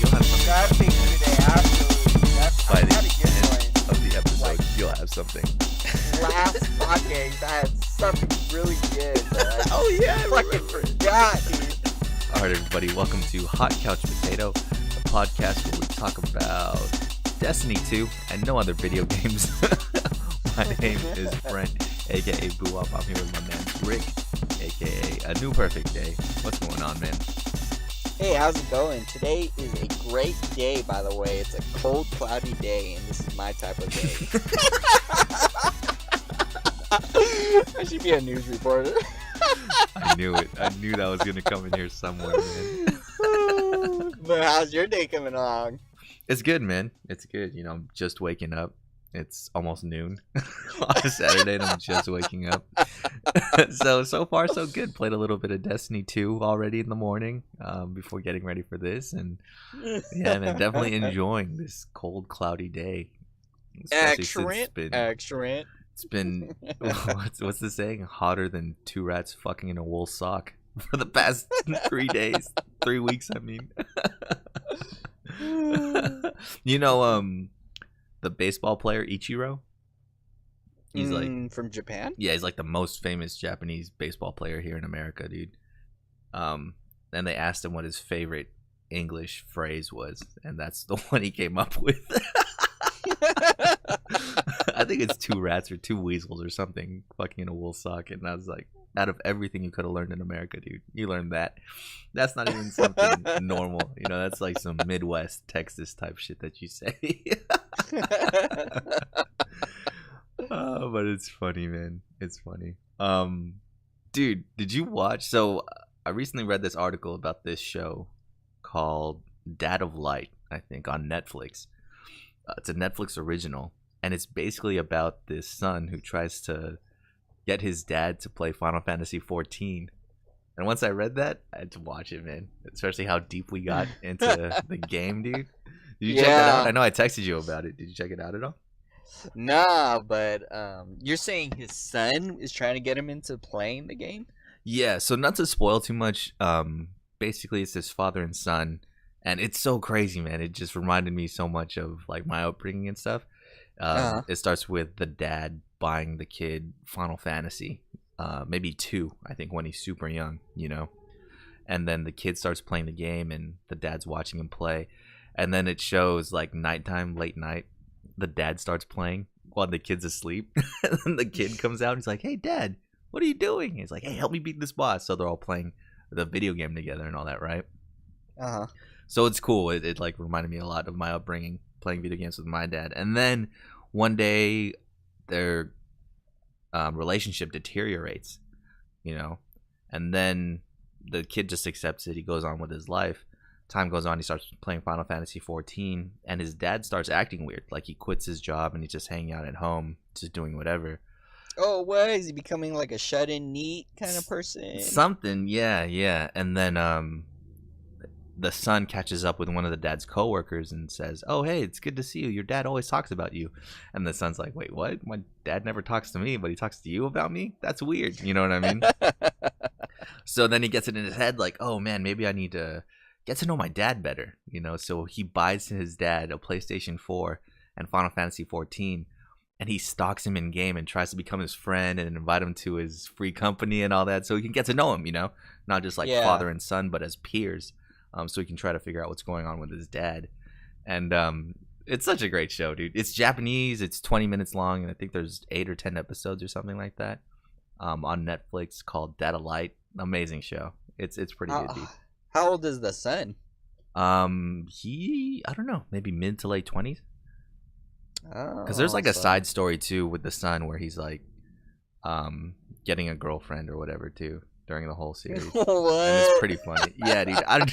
you'll have something. I think today, absolutely. By the I gotta get end one. of the episode, Like, you'll have something. last podcast, I had something really good. But Oh yeah, I fucking forgot, dude. All right, everybody, welcome to Hot Couch Potato, a podcast where we talk about Destiny 2 and no other video games. My name is Brent, aka Boo-Wop. I'm here with my man Rick, aka A New Perfect Day. What's going on, man? Hey, how's it going? Today is a great day, by the way. It's a cold, cloudy day, and this is my type of day. I should be a news reporter. I knew it. I knew that was gonna come in here somewhere, man. But how's your day coming along? It's good, man. It's good. You know, I'm just waking up. It's almost noon on a Saturday, and I'm just waking up. so far, so good. Played a little bit of Destiny 2 already in the morning before getting ready for this, and yeah, man, definitely enjoying this cold, cloudy day. Especially since Excellent. It's been what's the saying? Hotter than two rats fucking in a wool sock for the past 3 days, 3 weeks. I mean, you know, the baseball player Ichiro. He's like from Japan. Yeah, he's like the most famous Japanese baseball player here in America, dude. And they asked him what his favorite English phrase was, and that's the one he came up with. I think it's two rats or two weasels or something fucking in a wool sock. And I was like, out of everything you could have learned in America, dude, you learned that. That's not even something normal. You know, that's like some Midwest Texas type shit that you say. Oh, but it's funny, man. It's funny. Dude, did you watch? So I recently read this article about this show called Dad of Light, I think, on Netflix. It's a Netflix original, and it's basically about this son who tries to get his dad to play Final Fantasy 14. And once I read that, I had to watch it, man. Especially how deep we got into the game, dude. Did you check that out? I know I texted you about it. Did you check it out at all? Nah, but you're saying his son is trying to get him into playing the game? Yeah, so not to spoil too much, basically it's this father and son, and it's so crazy, man. It just reminded me so much of like my upbringing and stuff. It starts with the dad buying the kid Final Fantasy, maybe 2, I think, when he's super young, you know. And then the kid starts playing the game, and the dad's watching him play. And then it shows like nighttime, late night, the dad starts playing while the kid's asleep. And then the kid comes out and he's like, "Hey, Dad, what are you doing?" He's like, "Hey, help me beat this boss." So they're all playing the video game together and all that, right? So it's cool. It like reminded me a lot of my upbringing, playing video games with my dad. And then one day their relationship deteriorates, you know, and then the kid just accepts it. He goes on with his life. Time goes on, he starts playing Final Fantasy 14, and his dad starts acting weird. Like he quits his job and he's just hanging out at home, just doing whatever. Oh, what? Is he becoming like a shut-in neat kind of person? Something, yeah. And then the son catches up with one of the dad's coworkers and says, "Oh, hey, it's good to see you. Your dad always talks about you." And the son's like, "Wait, what? My dad never talks to me, but he talks to you about me? That's weird." You know what I mean? So then he gets it in his head like, "Oh, man, maybe I need to get to know my dad better." You know, so he buys his dad a PlayStation 4 and Final Fantasy 14. And he stalks him in game and tries to become his friend and invite him to his free company and all that, so he can get to know him, you know, not just like father and son, but as peers. So he can try to figure out what's going on with his dad. And it's such a great show, dude. It's Japanese. It's 20 minutes long, and I think there's 8 or 10 episodes or something like that on Netflix, called Dad of Light. Amazing show. It's pretty good, dude. How old is the son? I don't know, maybe mid to late 20s. Because there's like a side story too with the son where he's like getting a girlfriend or whatever too during the whole series. What? And it's pretty funny. Yeah, dude. I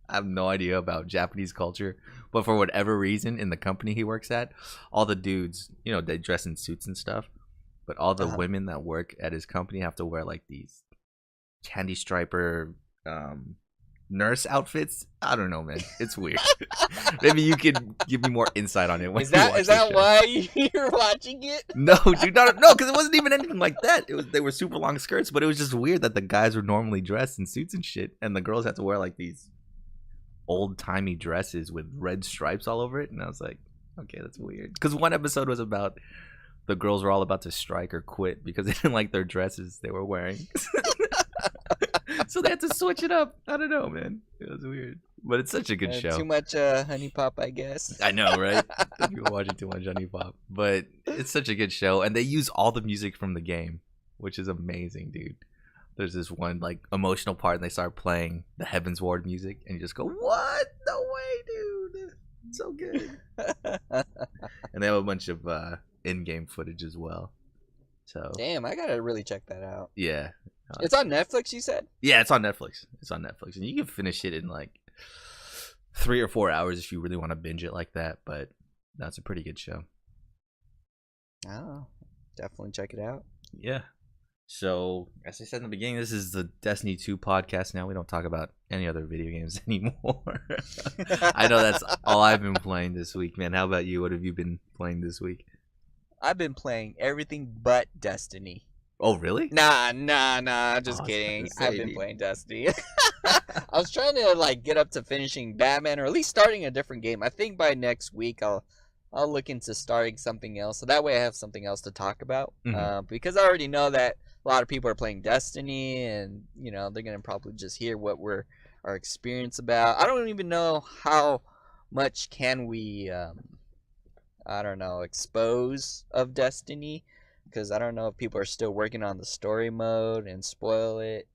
have no idea about Japanese culture, but for whatever reason, in the company he works at, all the dudes, you know, they dress in suits and stuff, but all the women that work at his company have to wear like these candy striper nurse outfits. I don't know, man. It's weird. Maybe you could give me more insight on it. When is that why you're watching it? No, dude, no, because it wasn't even anything like that. They were super long skirts, but it was just weird that the guys were normally dressed in suits and shit, and the girls had to wear like these old timey dresses with red stripes all over it, and I was like, okay, that's weird. Because one episode was about the girls were all about to strike or quit because they didn't like their dresses they were wearing. So they had to switch it up. I don't know, man. It was weird. But it's such a good show. Too much Honey Pop, I guess. I know, right? You're watching too much Honey Pop. But it's such a good show. And they use all the music from the game, which is amazing, dude. There's this one like emotional part and they start playing the Heaven's Ward music and you just go, what? No way, dude. It's so good. And they have a bunch of in-game footage as well. So damn, I gotta really check that out. Yeah. It's on Netflix, you said? Yeah, it's on Netflix. It's on Netflix. And you can finish it in like 3 or 4 hours if you really want to binge it like that. But that's a pretty good show. Oh, definitely check it out. Yeah. So, as I said in the beginning, this is the Destiny 2 podcast now. We don't talk about any other video games anymore. I know that's all I've been playing this week, man. How about you? What have you been playing this week? I've been playing everything but Destiny. Oh, really? Nah. Just kidding. I've been playing Destiny. I was trying to like get up to finishing Batman, or at least starting a different game. I think by next week I'll look into starting something else, so that way I have something else to talk about. Mm-hmm. Because I already know that a lot of people are playing Destiny, and you know they're gonna probably just hear what our experience about. I don't even know how much can we expose of Destiny, because I don't know if people are still working on the story mode and spoil it,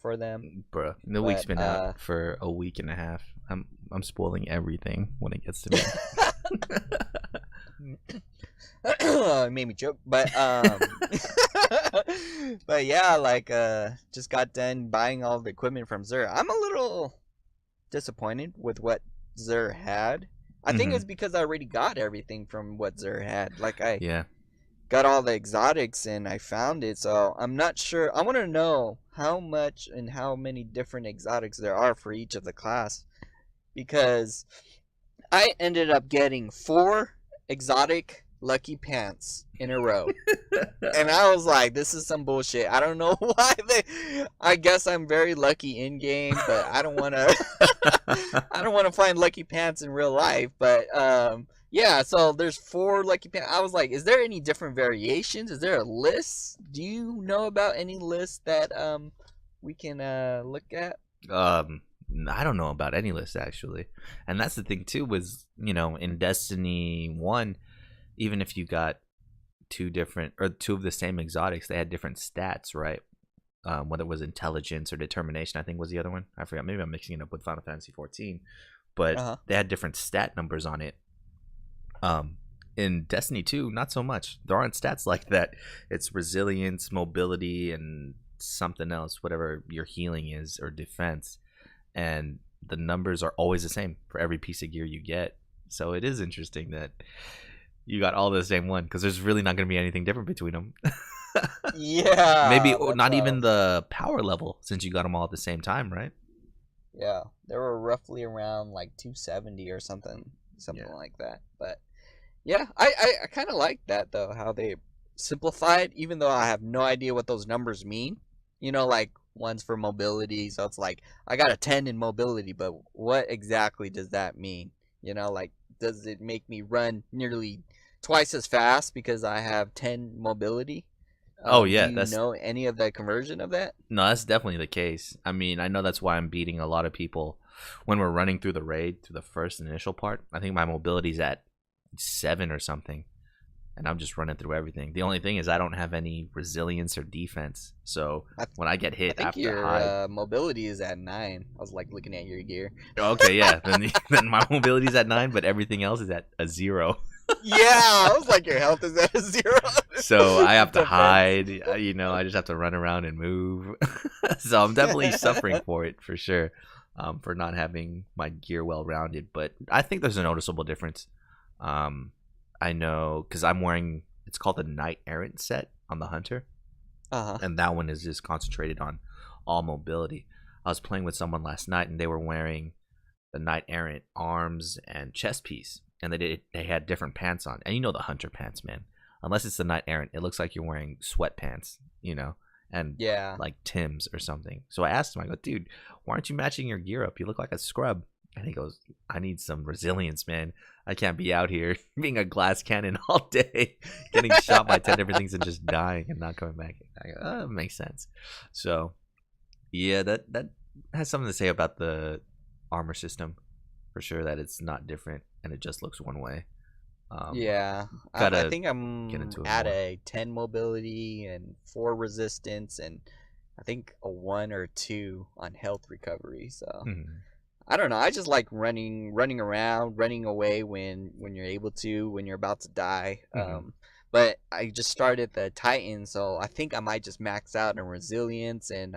for them. Bruh, the week's been out for a week and a half. I'm spoiling everything when it gets to me. It made me joke, but but yeah, like just got done buying all the equipment from Xur. I'm a little disappointed with what Xur had. I think it's because I already got everything from what Xur had. Like I got all the exotics and I found it, so I'm not sure. I want to know how much and how many different exotics there are for each of the class, because I ended up getting 4 exotic lucky pants in a row. And I was like, this is some bullshit. I don't know why I guess I'm very lucky in game, but I don't want to find lucky pants in real life. But yeah, so there's 4 lucky pants. I was like, is there any different variations? Is there a list? Do you know about any list that we can look at? I don't know about any list actually, and that's the thing too. Was in Destiny 1, even if you got 2 of the same exotics, they had different stats, right? Whether it was intelligence or determination, I think was the other one. I forgot. Maybe I'm mixing it up with Final Fantasy 14, but they had different stat numbers on it. In Destiny 2, not so much. There aren't stats like that. It's resilience, mobility, and something else, whatever your healing is or defense. And the numbers are always the same for every piece of gear you get. So it is interesting that you got all the same one, because there's really not going to be anything different between them. Yeah. Maybe not even the power level, since you got them all at the same time, right? Yeah. They were roughly around like 270 or something like that. But yeah, I kind of like that, though, how they simplified, even though I have no idea what those numbers mean. Like one's for mobility, so it's like I got a 10 in mobility, but what exactly does that mean? Like, does it make me run nearly twice as fast because I have 10 mobility? Oh yeah, do you know any of the conversion of that? No, that's definitely the case. I mean, I know that's why I'm beating a lot of people when we're running through the raid, through the first initial part. I think my mobility's at 7 or something, and I'm just running through everything. The only thing is I don't have any resilience or defense, so when I get hit, I have to hide. Mobility is at 9. I was like looking at your gear. Okay, yeah. Then my mobility's at 9, but everything else is at a 0. Yeah, I was like, your health is at a 0. So I have to hide. I just have to run around and move. So I'm definitely suffering for it, for sure, for not having my gear well rounded. But I think there's a noticeable difference. I know, because I'm wearing, it's called the Knight Errant set on the Hunter. And that one is just concentrated on all mobility. I was playing with someone last night, and they were wearing the Knight Errant arms and chest piece, and they had different pants on. And the Hunter pants, man. Unless it's the Knight Errant, it looks like you're wearing sweatpants, and like Tim's or something. So I asked him, I go, dude, why aren't you matching your gear up? You look like a scrub. And he goes, I need some resilience, man. I can't be out here being a glass cannon all day, getting shot by 10 different things and just dying and not coming back. I go, oh, it makes sense. So, yeah, that has something to say about the armor system for sure, that it's not different and it just looks one way. Yeah, I think I'm at a 10 mobility and 4 resistance, and I think a 1 or 2 on health recovery. So I don't know. I just like running around, running away when you're able to, when you're about to die. But I just started the Titan, so I think I might just max out in resilience and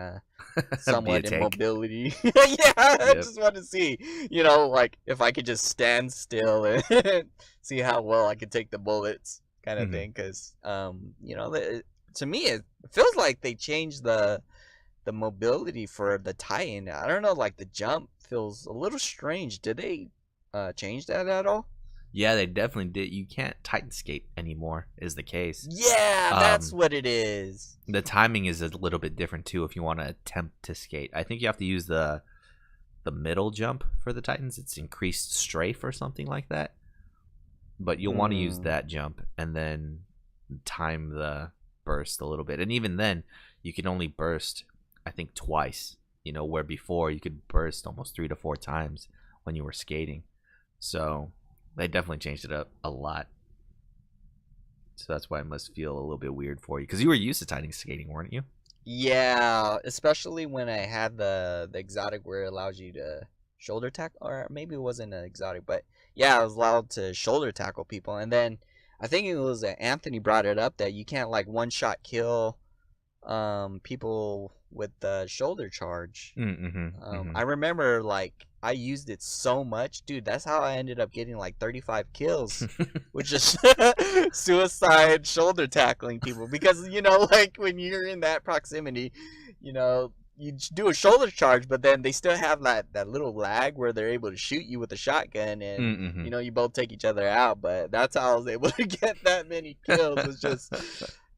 somewhat in mobility. Yeah, I just want to see, like if I could just stand still and see how well I could take the bullets, kind of thing. Because, to me, it feels like they changed the mobility for the Titan. I don't know, like the jump feels a little strange. Did they change that at all? Yeah, they definitely did. You can't Titan skate anymore, is the case. Yeah, that's what it is. The timing is a little bit different too if you want to attempt to skate. I think you have to use the middle jump for the Titans. It's increased strafe or something like that. But you'll want to use that jump and then time the burst a little bit. And even then, you can only burst, I think, twice. Where before you could burst almost 3 to 4 times when you were skating. So they definitely changed it up a lot. So that's why it must feel a little bit weird for you. Because you were used to Titan skating, weren't you? Yeah, especially when I had the exotic where it allows you to shoulder tackle. Or maybe it wasn't an exotic, but yeah, I was allowed to shoulder tackle people. And then I think it was Anthony brought it up that you can't like one-shot kill people with the shoulder charge. I remember like I used it so much, dude. That's how I ended up getting like 35 kills, which is suicide shoulder tackling people. Because like when you're in that proximity, you do a shoulder charge, but then they still have that little lag where they're able to shoot you with a shotgun, and you both take each other out. But that's how I was able to get that many kills. It's just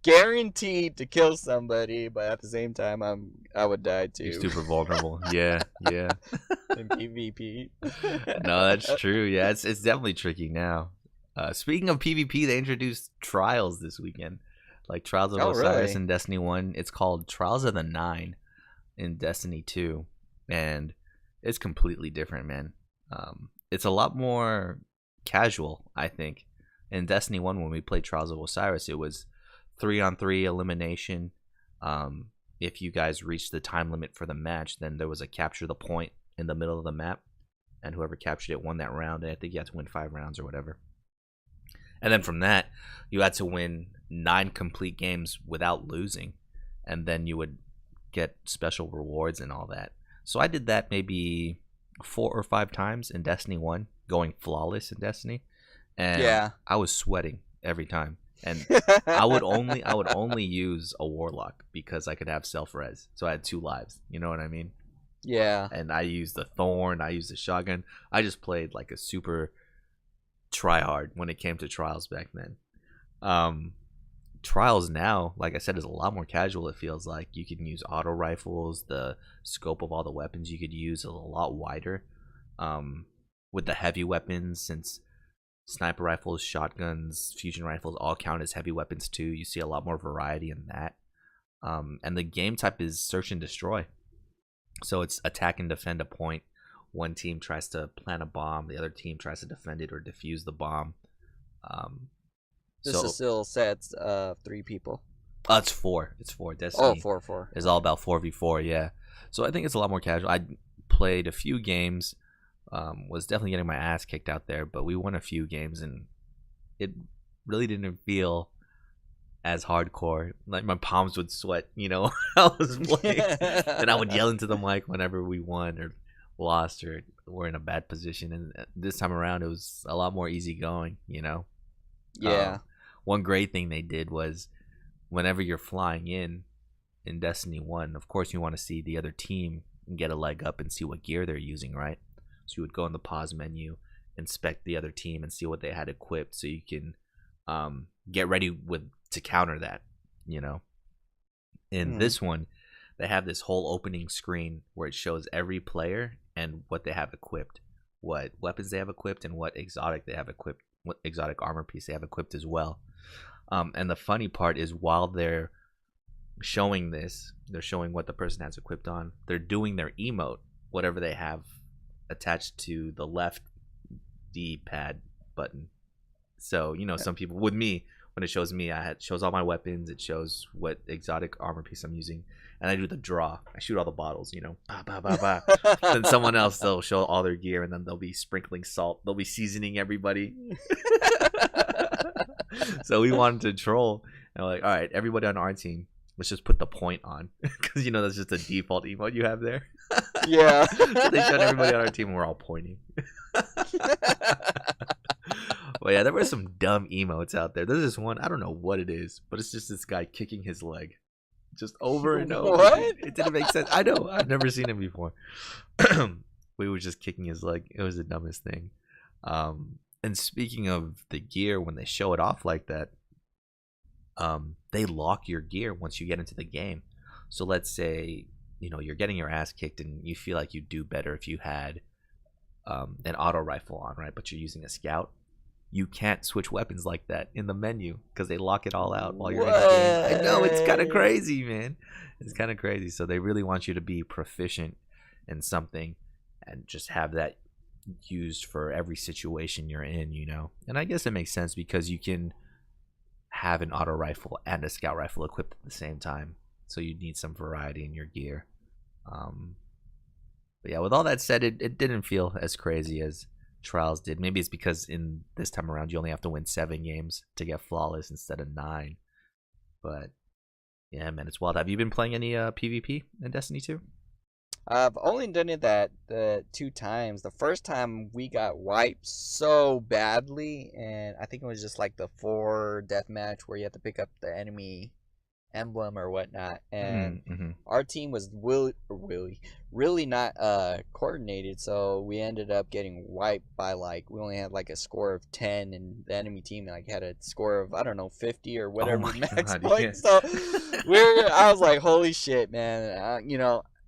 guaranteed to kill somebody, but at the same time I would die too. You're super vulnerable. Yeah in PvP. No, that's true. Yeah, it's definitely tricky now. Speaking of PvP, they introduced Trials this weekend, like Trials of Osiris in Destiny 1. It's called Trials of the Nine in Destiny 2, and it's completely different, man. It's a lot more casual, I think. In Destiny 1, when we played Trials of Osiris, it was 3-on-3 elimination. If you guys reached the time limit for the match, then there was a capture the point in the middle of the map, and whoever captured it won that round. And I think you had to win 5 rounds or whatever. And then from that, you had to win 9 complete games without losing, and then you would get special rewards and all that. So I did that maybe 4 or 5 times in Destiny 1, going flawless in Destiny, and I was sweating every time. And I would only use a warlock because I could have self-res. So I had 2 lives. You know what I mean? Yeah. And I used the thorn. I used the shotgun. I just played like a super tryhard when it came to Trials back then. Trials now, like I said, is a lot more casual. It feels like you can use auto rifles. The scope of all the weapons you could use is a lot wider. With the heavy weapons, since sniper rifles, shotguns, fusion rifles all count as heavy weapons too. You see a lot more variety in that. And the game type is search and destroy. So it's attack and defend a point. One team tries to plant a bomb. The other team tries to defend it or defuse the bomb. This is still sets 3 people. It's 4. It's 4. Destiny 4. Is all about 4v4, yeah. So I think it's a lot more casual. I played a few games. Was definitely getting my ass kicked out there, but we won a few games and it really didn't feel as hardcore. Like my palms would sweat, I was playing, and I would yell into the mic whenever we won or lost or were in a bad position. And this time around, it was a lot more easygoing, Yeah. One great thing they did was whenever you're flying in Destiny 1, of course you want to see the other team and get a leg up and see what gear they're using, right? So you would go in the pause menu, inspect the other team, and see what they had equipped, so you can get ready to counter that. In this one, they have this whole opening screen where it shows every player and what they have equipped. what weapons they have equipped and what exotic armor piece they have equipped as well. And the funny part is, while they're showing this, they're showing what the person has equipped on. They're doing their emote, whatever they have attached to the left D-pad button. So, some people, with me, when it shows me, it shows all my weapons, it shows what exotic armor piece I'm using, and I do the draw. I shoot all the bottles, bah, bah, bah, bah. Then someone else, they'll show all their gear, and then they'll be sprinkling salt. They'll be seasoning everybody. So we wanted to troll, and we're like, all right, everybody on our team, let's just put the point on, because that's just a default emote you have there. Yeah. So they showed everybody on our team, and we're all pointing. Well, yeah, there were some dumb emotes out there. There's this one, I don't know what it is, but it's just this guy kicking his leg, just over and over. What? It didn't make sense. I know, I've never seen it before. We were just kicking his leg. It was the dumbest thing. And speaking of the gear, when they show it off like that, they lock your gear once you get into the game. So let's say you're getting your ass kicked and you feel like you'd do better if you had an auto rifle on, right? But you're using a scout. You can't switch weapons like that in the menu because they lock it all out while you're in the game. I know, it's kind of crazy, man. It's kind of crazy. So they really want you to be proficient in something and just have that used for every situation you're in, And I guess it makes sense because you can have an auto rifle and a scout rifle equipped at the same time. So you need some variety in your gear. But yeah, with all that said, it didn't feel as crazy as Trials did. Maybe it's because in this time around you only have to win 7 games to get flawless instead of 9. But yeah, man, it's wild. Have you been playing any PvP in Destiny 2? I've only done it the 2 times. The first time we got wiped so badly, and I think it was just like the 4 deathmatch where you have to pick up the enemy emblem or whatnot, and our team was really not coordinated, so we ended up getting wiped by we only had a score of 10, and the enemy team had a score of, I don't know, 50 or whatever max points. So I was like, holy shit, man.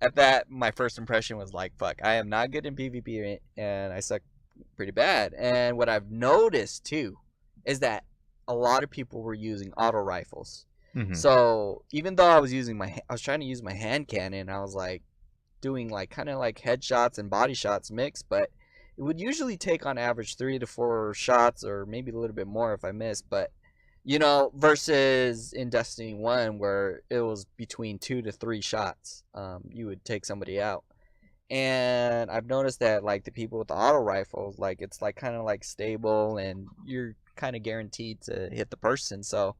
At that, my first impression was fuck, I am not good in PvP and I suck pretty bad. And what I've noticed too is that a lot of people were using auto rifles. So even though I was trying to use my hand cannon, I was doing kind of headshots and body shots mixed, but it would usually take on average 3 to 4 shots, or maybe a little bit more if I missed. But versus in Destiny 1 where it was between 2 to 3 shots, you would take somebody out. And I've noticed that the people with the auto rifles, it's kind of stable, and you're kind of guaranteed to hit the person. So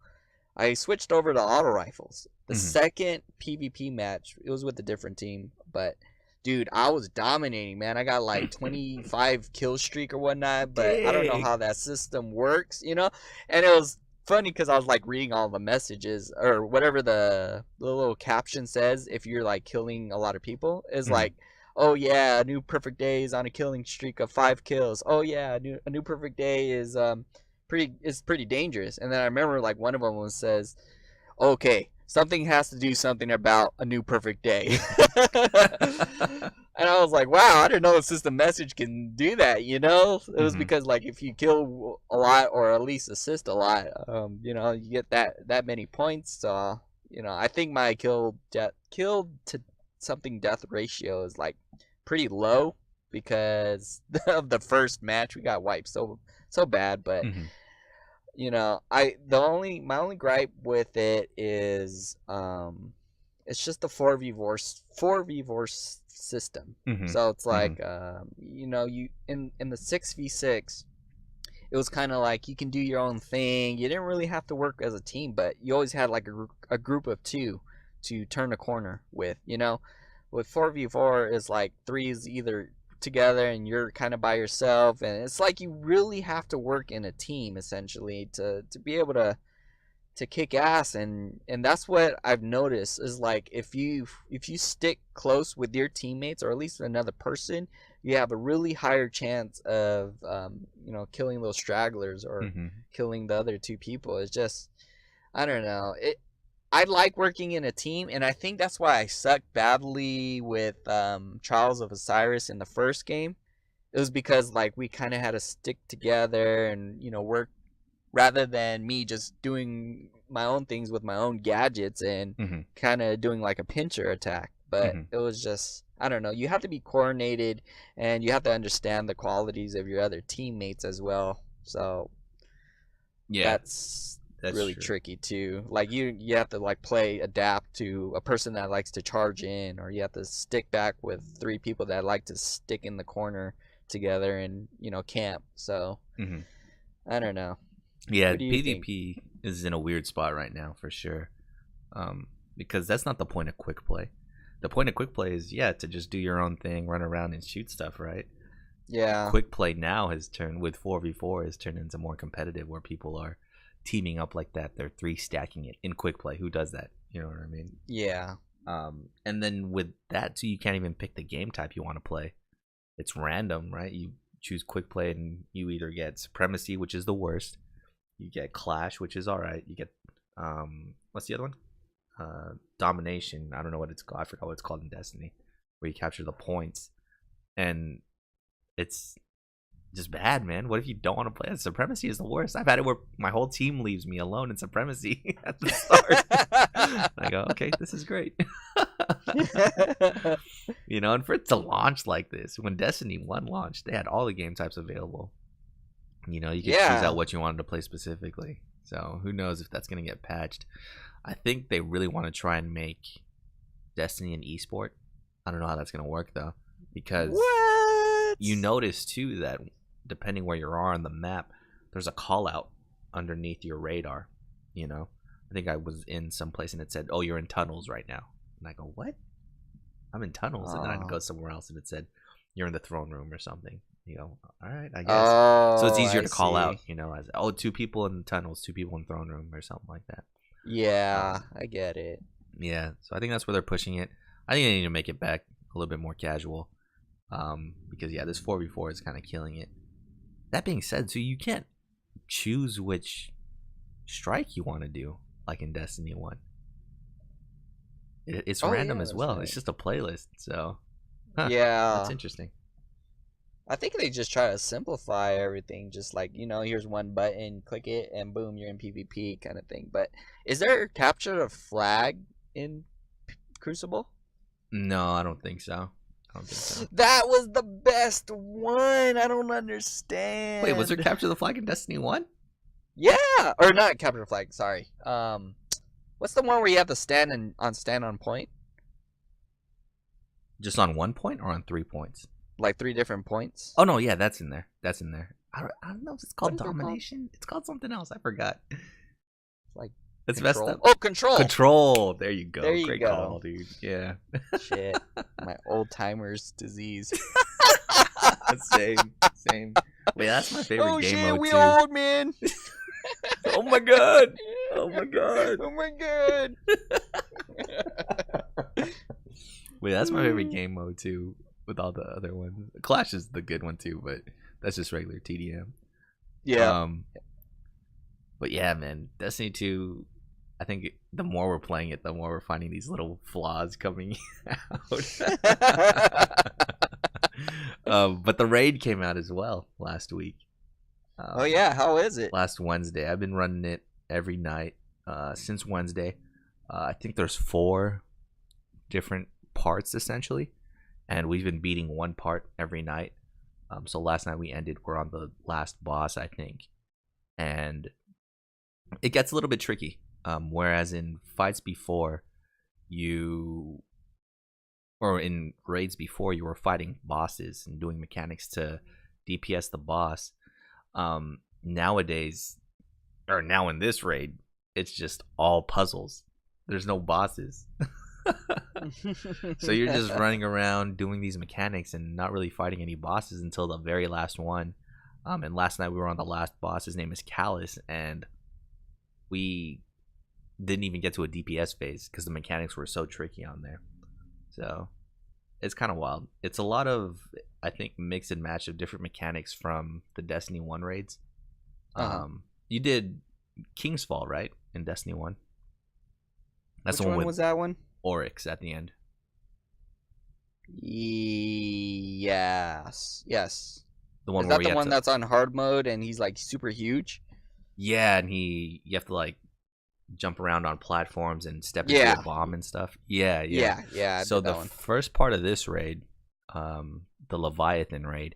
I switched over to auto rifles. The second PvP match, it was with a different team, but dude, I was dominating, man. I got 25 kill streak or whatnot, but I don't know how that system works, And it was funny because I was reading all the messages or whatever the little caption says. If you're killing a lot of people, is oh yeah, a new perfect day is on a killing streak of 5 kills. Oh yeah, a new perfect day is pretty dangerous. And then I remember one of them says, okay, something has to do something about a new perfect day. And I was like, wow, I didn't know the system message can do that, It was because if you kill a lot or at least assist a lot, you get that many points. So I think my kill to something death ratio is pretty low because of the first match we got wiped so bad. But my only gripe with it is it's just the 4v4 system. So it's you in the 6v6, it was kind of you can do your own thing. You didn't really have to work as a team, but you always had a group of 2 to turn a corner with. With 4v4 is 3 is either together and you're kind of by yourself, and it's you really have to work in a team essentially to be able to kick ass, and that's what I've noticed is if you stick close with your teammates or at least another person, you have a really higher chance of killing those stragglers or killing the other 2 people. It's just, I don't know, I like working in a team, and I think that's why I sucked badly with Trials of Osiris in the first game, it was because like we kind of had to stick together and work rather than me just doing my own things with my own gadgets and Mm-hmm. kind of doing like a pincher attack. But Mm-hmm. it was just, I don't know, you have to be coordinated and you have to understand the qualities of your other teammates as well. So Yeah, that's that's really true. tricky too. Like you have to like adapt to a person that likes to charge in, or you have to stick back with three people that like to stick in the corner together and camp. So Mm-hmm. I don't know. Yeah, What do you think? PvP is in a weird spot right now for sure. Because that's not the point of quick play. The point of quick play is to just do your own thing, run around and shoot stuff, right? Yeah. Quick play now has turned with 4v4 has turned into more competitive where people are teaming up like that. They're three stacking it in quick play. Who does that? You know what I mean? Yeah. And then with that too, you can't even pick the game type you want to play. It's random, right? You choose quick play and you either get Supremacy, which is the worst. You get Clash, which is all right. You get what's the other one? Domination. I don't know what it's called. I forgot what it's called in Destiny, where you capture the points, and it's just bad, man. What if you don't want to play it? Supremacy is the worst. I've had it where my whole team leaves me alone in Supremacy at the start. I go, okay, this is great. And for it to launch like this, when Destiny 1 launched, they had all the game types available. You could choose out what you wanted to play specifically. So who knows if that's going to get patched. I think they really want to try and make Destiny an esport. I don't know how that's going to work, though. Because you notice, too, that depending where you are on the map, there's a call-out underneath your radar. I think I was in some place and it said, oh, you're in tunnels right now. And I go, what? I'm in tunnels. And then I'd go somewhere else and it said, you're in the throne room or something. You go, all right, I guess. So it's easier to call out, as, 2 people in the tunnels, 2 people in the throne room or something like that. Yeah, I get it. Yeah, so I think that's where they're pushing it. I think they need to make it back a little bit more casual. Because, this 4v4 is kind of killing it. That being said, so you can't choose which strike you want to do, like in Destiny 1. It's random as well. Right. It's just a playlist, so... yeah. That's interesting. I think they just try to simplify everything. Just like, here's one button, click it, and boom, you're in PvP kind of thing. But is there capture a flag in Crucible? No, I don't think so. That was the best one. I don't understand. Wait, was there capture the flag in Destiny 1? Yeah, or not capture the flag. Sorry. What's the one where you have to stand on point? Just on 1 point or on 3 points? Like 3 different points. Oh no, yeah, that's in there. I don't know if it's called domination. It's called something else. I forgot. Like it's messed up. Oh, control. Control. There you go. There you Great go. call, dude. Yeah. Shit. My old timers disease. Same. Wait, that's my favorite game mode we too. Old, man. Oh my god. Wait, that's my favorite game mode too. With all the other ones, Clash is the good one too, but that's just regular TDM. Yeah. But yeah, man, Destiny 2. I think the more we're playing it, the more we're finding these little flaws coming out. But the raid came out as well last week. Oh yeah, how is it? Last Wednesday, I've been running it every night since Wednesday. I think there's 4 different parts essentially. And we've been beating one part every night. So last night we're on the last boss, I think. And it gets a little bit tricky. Whereas in fights before, or in raids before, you were fighting bosses and doing mechanics to DPS the boss. Nowadays, or now in this raid, it's just all puzzles. There's no bosses. So you're just running around doing these mechanics and not really fighting any bosses until the very last one. And last night we were on the last boss. His name is Callus, and we didn't even get to a DPS phase because the mechanics were so tricky on there. So it's kind of wild. It's a lot of, I think, mix and match of different mechanics from the Destiny 1 raids. You did King's Fall, right, in Destiny 1? That's Which the one was that one? Oryx at the end. Yes. The one Is where that we the have one to, that's on hard mode and he's like super huge? yeah, and you have to like jump around on platforms and step into a Yeah, bomb and stuff. Yeah, yeah. yeah. I So did the that one. first part of this raid, the Leviathan raid,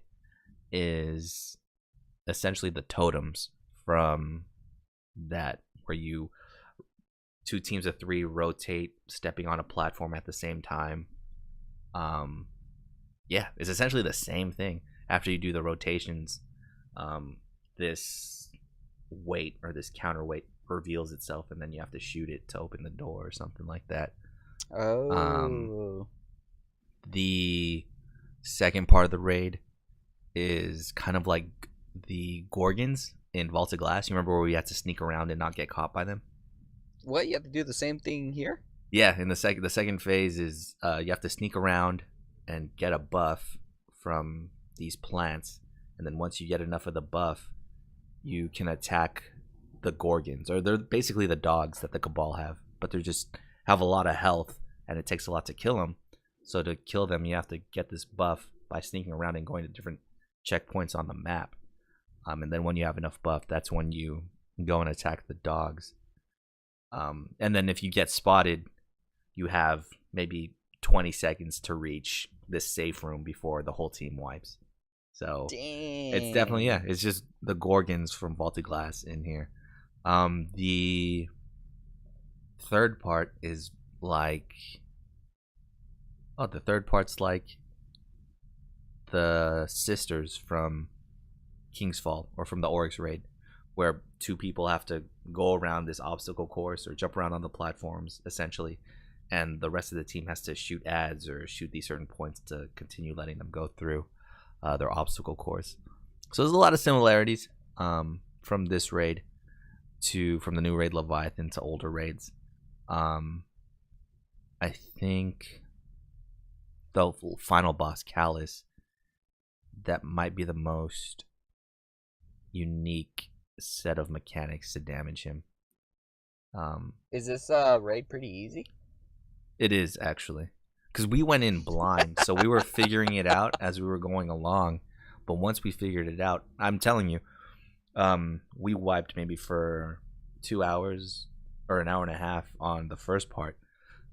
is essentially the totems from that, where you two teams of three rotate, stepping on a platform at the same time. Um, yeah, it's essentially the same thing. After you do the rotations, this weight or this counterweight reveals itself, and then you have to shoot it to open the door or something like that. Um, Oh. the second part of the raid is kind of like the Gorgons in Vault of Glass. You remember where we had to sneak around and not get caught by them? What? You have to do the same thing here? Yeah, in the second phase is you have to sneak around and get a buff from these plants, and then once you get enough of the buff, you can attack the Gorgons, or they're basically the dogs that the Cabal have, but they just have a lot of health, and it takes a lot to kill them. So to kill them, you have to get this buff by sneaking around and going to different checkpoints on the map. And then when you have enough buff, that's when you go and attack the dogs. And then if you get spotted, you have maybe 20 seconds to reach this safe room before the whole team wipes. So Dang. it's definitely, yeah, it's just the Gorgons from Vaulted Glass in here. The third part is like, the third part's like the sisters from King's Fall, or from the Oryx raid, where two people have to go around this obstacle course or jump around on the platforms essentially, and the rest of the team has to shoot ads or shoot these certain points to continue letting them go through their obstacle course. So there's a lot of similarities from this raid from the new raid Leviathan to older raids. I think the final boss Callus, that might be the most unique set of mechanics to damage him. Is this raid pretty easy? It is, actually, because we went in blind, so we were figuring it out as we were going along. But once we figured it out, I'm telling you, we wiped maybe for 2 hours or an hour and a half on the first part.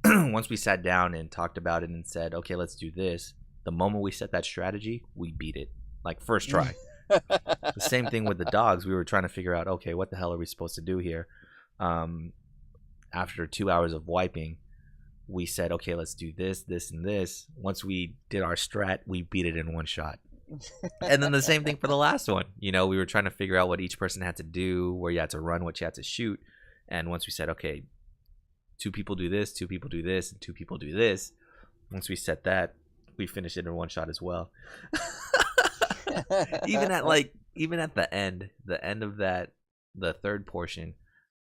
Once we sat down and talked about it and said, okay, let's do this, the moment we set that strategy, we beat it, like first try. The same thing with the dogs. We were trying to figure out, okay, what the hell are we supposed to do here? After 2 hours of wiping, we said, okay, let's do this, this, and this. Once we did our strat, we beat it in one shot. And then the same thing for the last one. You know, we were trying to figure out what each person had to do, where you had to run, what you had to shoot. And once we said, okay, 2 people do this, 2 people do this, and 2 people do this, once we set that, we finished it in one shot as well. even at the end of that, the third portion,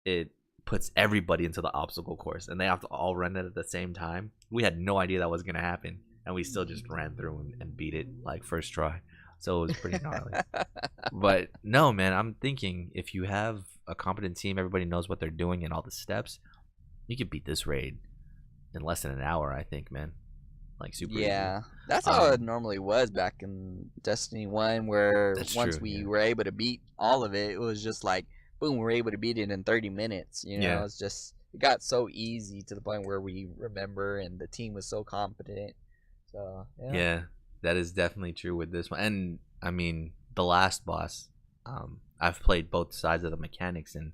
it puts everybody into the obstacle course, and they have to all run it at the same time. We had no idea that was gonna happen, and we still just ran through and beat it like first try. So it was pretty gnarly. But no, man, I'm thinking if you have a competent team, everybody knows what they're doing and all the steps, you could beat this raid in less than an hour, I think, man. Like super easy. That's how it normally was back in Destiny 1, where once we were able to beat all of it, it was just like, boom, we're able to beat it in 30 minutes. You know, it's just, it got so easy to the point where we remember, and the team was so competent. So, yeah, that is definitely true with this one. And I mean, the last boss, I've played both sides of the mechanics, and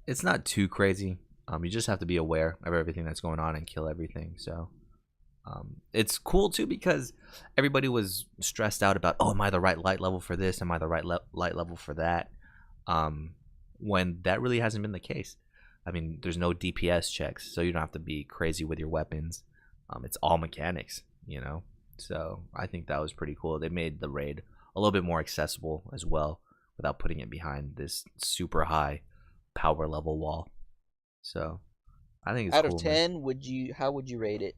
it's not too crazy. You just have to be aware of everything that's going on and kill everything. So it's cool too, because everybody was stressed out about, oh, am I the right light level for this? Am I the right light level for that? When that really hasn't been the case. I mean, there's no DPS checks, so you don't have to be crazy with your weapons. It's all mechanics, you know? So I think that was pretty cool. They made the raid a little bit more accessible as well, without putting it behind this super high power level wall. So I think it's out cool, of 10, man. How would you rate it?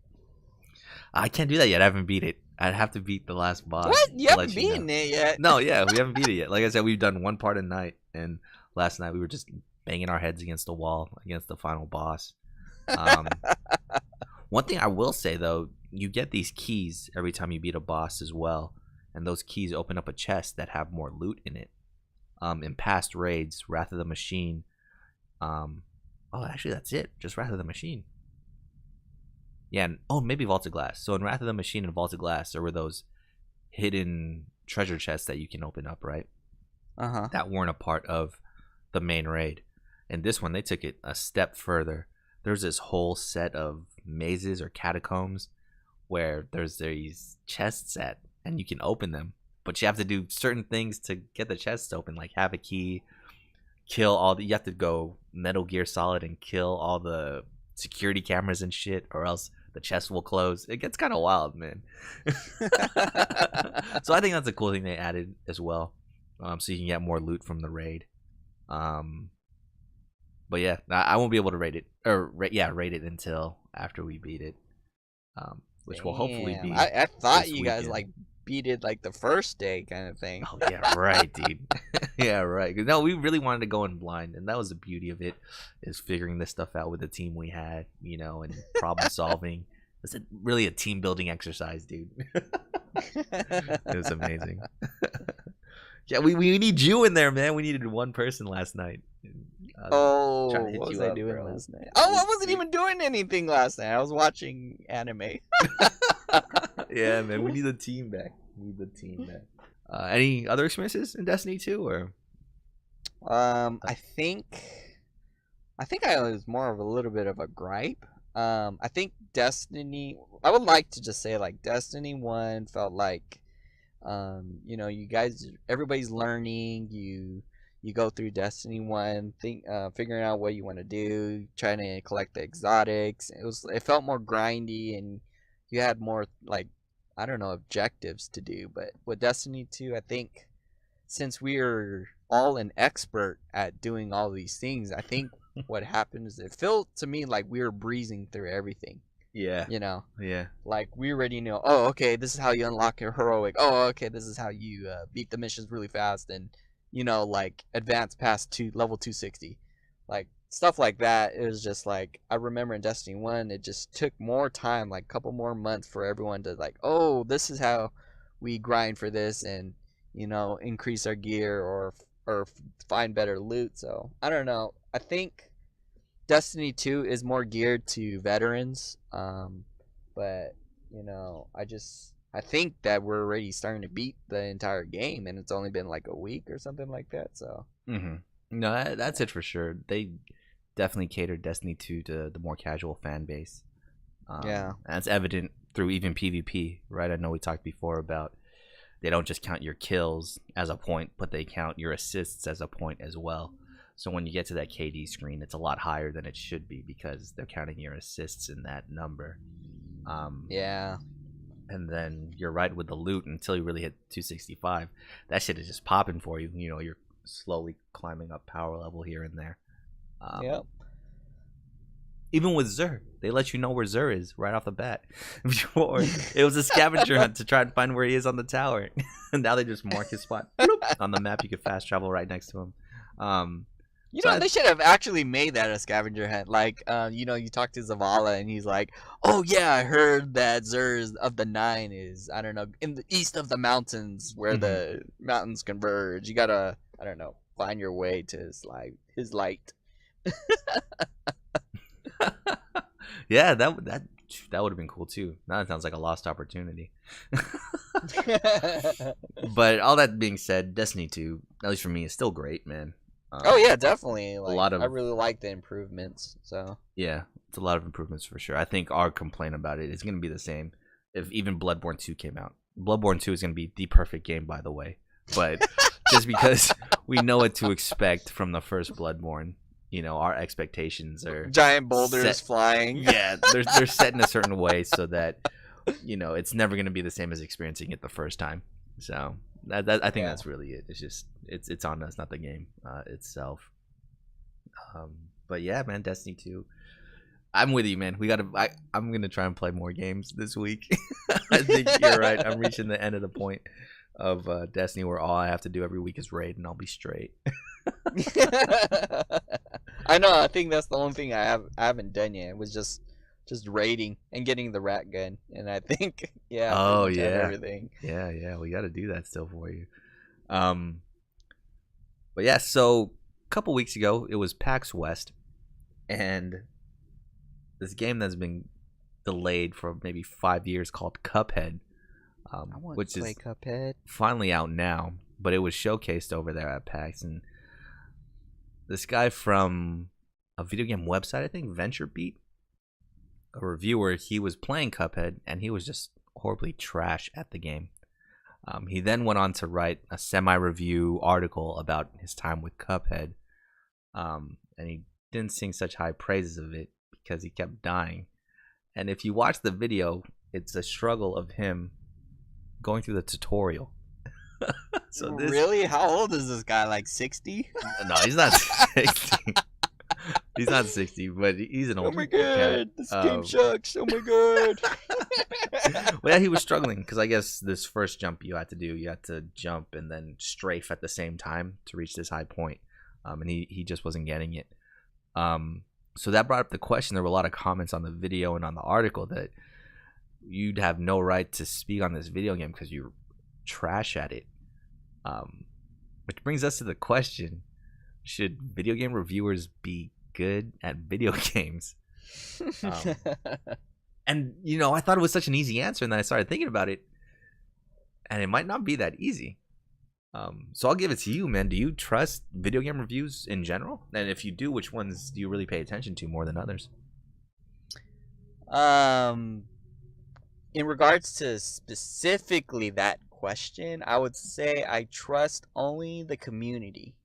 I can't do that yet. I haven't beat it. I'd have to beat the last boss. What? You haven't beaten it yet? No, yeah, we haven't beat it yet. Like I said, we've done one part at night, and last night we were just banging our heads against the wall against the final boss. One thing I will say though, you get these keys every time you beat a boss as well, and those keys open up a chest that have more loot in it. In past raids, Wrath of the Machine. Actually, that's it. Just Wrath of the Machine. Yeah, and, maybe Vaulted Glass. So in Wrath of the Machine and Vaulted Glass, there were those hidden treasure chests that you can open up, right? That weren't a part of the main raid. And this one, they took it a step further. There's this whole set of mazes or catacombs where there's these chests at, and you can open them. But you have to do certain things to get the chests open, like have a key, kill all the... You have to go Metal Gear Solid and kill all the security cameras and shit, or else the chest will close. It gets kind of wild, man. So I think that's a cool thing they added as well, so you can get more loot from the raid. But yeah, I won't be able to rate it it until after we beat it, which will hopefully be. I thought you guys like beat it like the first day kind of thing. Oh yeah, right, dude. Yeah, right. No, we really wanted to go in blind, and that was the beauty of it, is figuring this stuff out with the team we had, and problem solving. It's really a team building exercise, dude. It was amazing. Yeah, we need you in there, man. We needed one person last night. What was I doing last night? Oh, I wasn't even doing anything last night. I was watching anime. Yeah, man. We need the team back. Any other experiences in Destiny 2, or? I think I was more of a little bit of a gripe. I think Destiny. I would like to just say like Destiny 1 felt like, you guys, everybody's learning. You go through Destiny 1, figuring out what you want to do, trying to collect the exotics. It felt more grindy, and you had more like, I don't know, objectives to do. But with Destiny 2, I think since we are all an expert at doing all these things, I think what happened is it felt to me like we were breezing through everything. Yeah. Yeah. Like we already know, oh, okay, this is how you unlock your heroic. Oh, okay, this is how you beat the missions really fast and, like advance past level 260. Like stuff like that. It was just like, I remember in Destiny 1, it just took more time, like a couple more months for everyone to like, oh, this is how we grind for this and, increase our gear or find better loot. So I don't know. I think Destiny 2 is more geared to veterans, but I think that we're already starting to beat the entire game, and it's only been like a week or something like that. So no, that's it for sure. They definitely catered Destiny 2 to the more casual fan base. And it's evident through even PvP, right? I know we talked before about they don't just count your kills as a point, but they count your assists as a point as well. So when you get to that KD screen, it's a lot higher than it should be because they're counting your assists in that number. And then you're right with the loot until you really hit 265. That shit is just popping for you. You're slowly climbing up power level here and there. Yep. Even with Xur, they let you know where Xur is right off the bat. Before, it was a scavenger hunt to try and find where he is on the tower. And now they just mark his spot on the map. You can fast travel right next to him. They should have actually made that a scavenger hunt. Like, you talk to Zavala and he's like, "Oh yeah, I heard that Xur of the Nine is, I don't know, in the east of the mountains where the mountains converge. You gotta, I don't know, find your way to his light." Yeah, that would have been cool too. Now it sounds like a lost opportunity. But all that being said, Destiny 2, at least for me, is still great, man. Oh yeah, definitely. Like, I really like the improvements. So yeah, it's a lot of improvements for sure. I think our complaint about it is going to be the same if even Bloodborne 2 came out. Bloodborne 2 is going to be the perfect game, by the way. But just because we know what to expect from the first Bloodborne, our expectations are giant boulders flying. Yeah, they're set in a certain way so that it's never going to be the same as experiencing it the first time. So I think that's really it. It's just it's on us, not the game itself. But yeah, man, Destiny 2. I'm with you, man. I'm gonna try and play more games this week. I think you're right. I'm reaching the end of the point of Destiny where all I have to do every week is raid, and I'll be straight. I know. I think that's the only thing I haven't done yet. It was just just raiding and getting the rat gun, and I think Oh pretty much have yeah, everything. yeah. We got to do that still for you. Um, but yeah. So a couple weeks ago, it was PAX West, and this game that's been delayed for maybe 5 years called Cuphead, I want which to play is Cuphead. finally out now. But it was showcased over there at PAX, and this guy from a video game website, I think VentureBeat, a reviewer, he was playing Cuphead, and he was just horribly trash at the game. He then went on to write a semi-review article about his time with Cuphead, and he didn't sing such high praises of it because he kept dying. And if you watch the video, it's a struggle of him going through the tutorial. So really, how old is this guy? Like 60? No, he's not 60. He's not 60, but he's an old. Oh my god, this game sucks. Oh my god. Well, yeah, he was struggling because I guess this first jump you had to jump and then strafe at the same time to reach this high point, and he just wasn't getting it. So that brought up the question. There were a lot of comments on the video and on the article that you'd have no right to speak on this video game because you're trash at it. Which brings us to the question: should video game reviewers be good at video games? And I thought it was such an easy answer, and then I started thinking about it, and it might not be that easy. So I'll give it to you, man. Do you trust video game reviews in general? And if you do, which ones do you really pay attention to more than others? In regards to specifically that question, I would say I trust only the community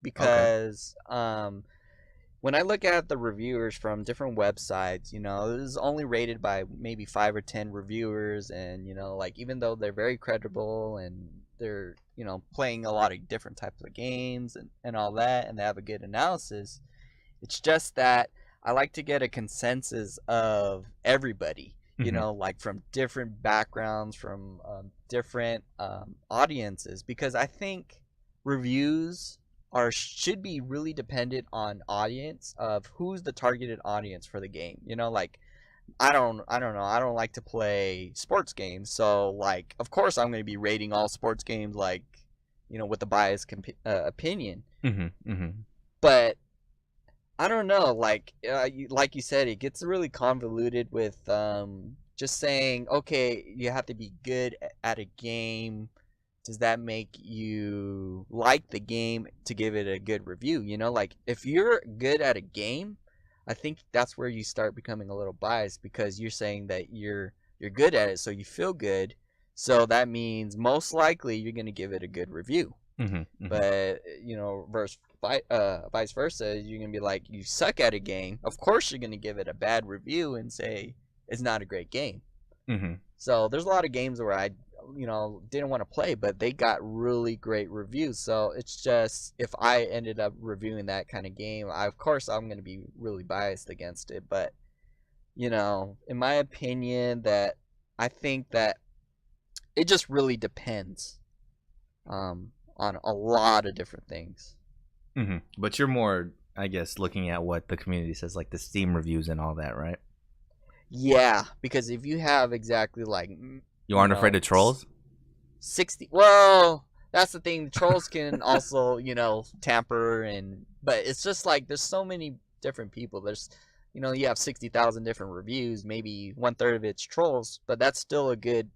because when I look at the reviewers from different websites, this is only rated by maybe 5 or 10 reviewers, and like even though they're very credible and they're playing a lot of different types of games and all that, and they have a good analysis, it's just that I like to get a consensus of everybody. Like from different backgrounds, from different audiences, because I think reviews should be really dependent on audience of who's the targeted audience for the game. Like I don't know. I don't like to play sports games, so like of course I'm going to be rating all sports games like with a biased opinion. But I don't know, like you said, it gets really convoluted with just saying, okay, you have to be good at a game. Does that make you like the game to give it a good review? Like if you're good at a game, I think that's where you start becoming a little biased because you're saying that you're good at it, so you feel good. So that means most likely you're going to give it a good review. But vice versa, you're gonna be like, you suck at a game, of course you're gonna give it a bad review and say it's not a great game. So there's a lot of games where I didn't want to play, but they got really great reviews. So it's just, if I ended up reviewing that kind of game, of course I'm gonna be really biased against it. But in my opinion, that I think that it just really depends on a lot of different things. But you're more, I guess, looking at what the community says, like the Steam reviews and all that, right? Yeah, because if you have exactly like... You aren't afraid of trolls? 60... Well, that's the thing. Trolls can also, tamper and... But it's just like, there's so many different people. There's, you have 60,000 different reviews. Maybe 1/3 of it's trolls, but that's still a good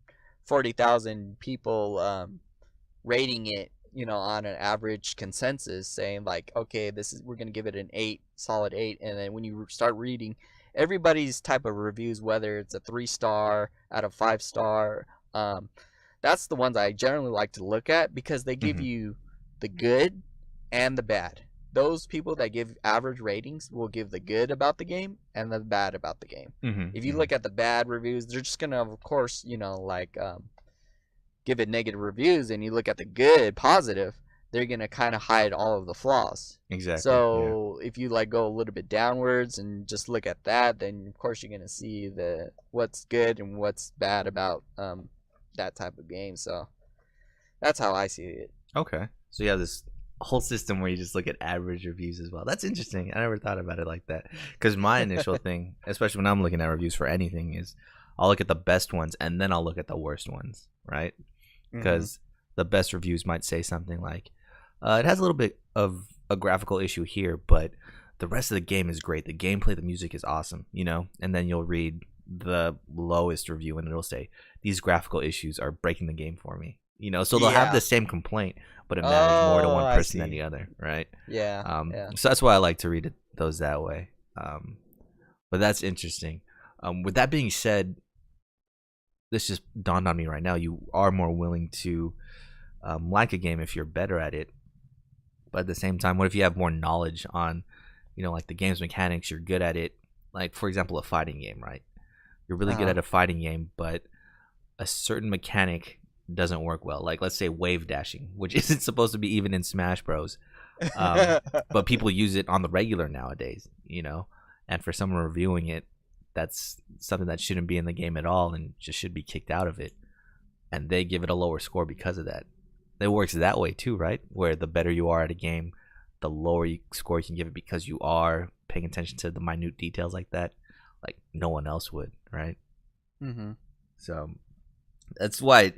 40,000 people rating it, on an average consensus, saying like, okay, we're gonna give it an 8, solid 8. And then when you start reading everybody's type of reviews, whether it's a 3-star out of 5-star, that's the ones I generally like to look at because they give you the good and the bad. Those people that give average ratings will give the good about the game and the bad about the game. If you look at the bad reviews, they're just gonna, of course, give it negative reviews, and you look at the good, positive, they're gonna kind of hide all of the flaws. Exactly. So if you go a little bit downwards and just look at that, then of course you're gonna see what's good and what's bad about that type of game. So that's how I see it. Okay. So you have this whole system where you just look at average reviews as well. That's interesting. I never thought about it like that. Because my initial thing, especially when I'm looking at reviews for anything, is I'll look at the best ones and then I'll look at the worst ones, right? Because the best reviews might say something like, it has a little bit of a graphical issue here, but the rest of the game is great. The gameplay, the music is awesome, you know? And then you'll read the lowest review and it'll say, these graphical issues are breaking the game for me. You know, so they'll have the same complaint, but it matters more to one person than the other, right? Yeah. So that's why I like to read those that way. But that's interesting. With that being said, this just dawned on me right now. You are more willing to like a game if you're better at it. But at the same time, what if you have more knowledge on, you know, like the game's mechanics, you're good at it. Like, for example, a fighting game, right? You're really good at a fighting game, but a certain mechanic doesn't work well. Like, let's say wave dashing, which isn't supposed to be even in Smash Bros. But people use it on the regular nowadays, you know? And for someone reviewing it, that's something that shouldn't be in the game at all and just should be kicked out of it. And they give it a lower score because of that. It works that way too, right? Where the better you are at a game, the lower score you can give it because you are paying attention to the minute details like that, like no one else would, right? So that's why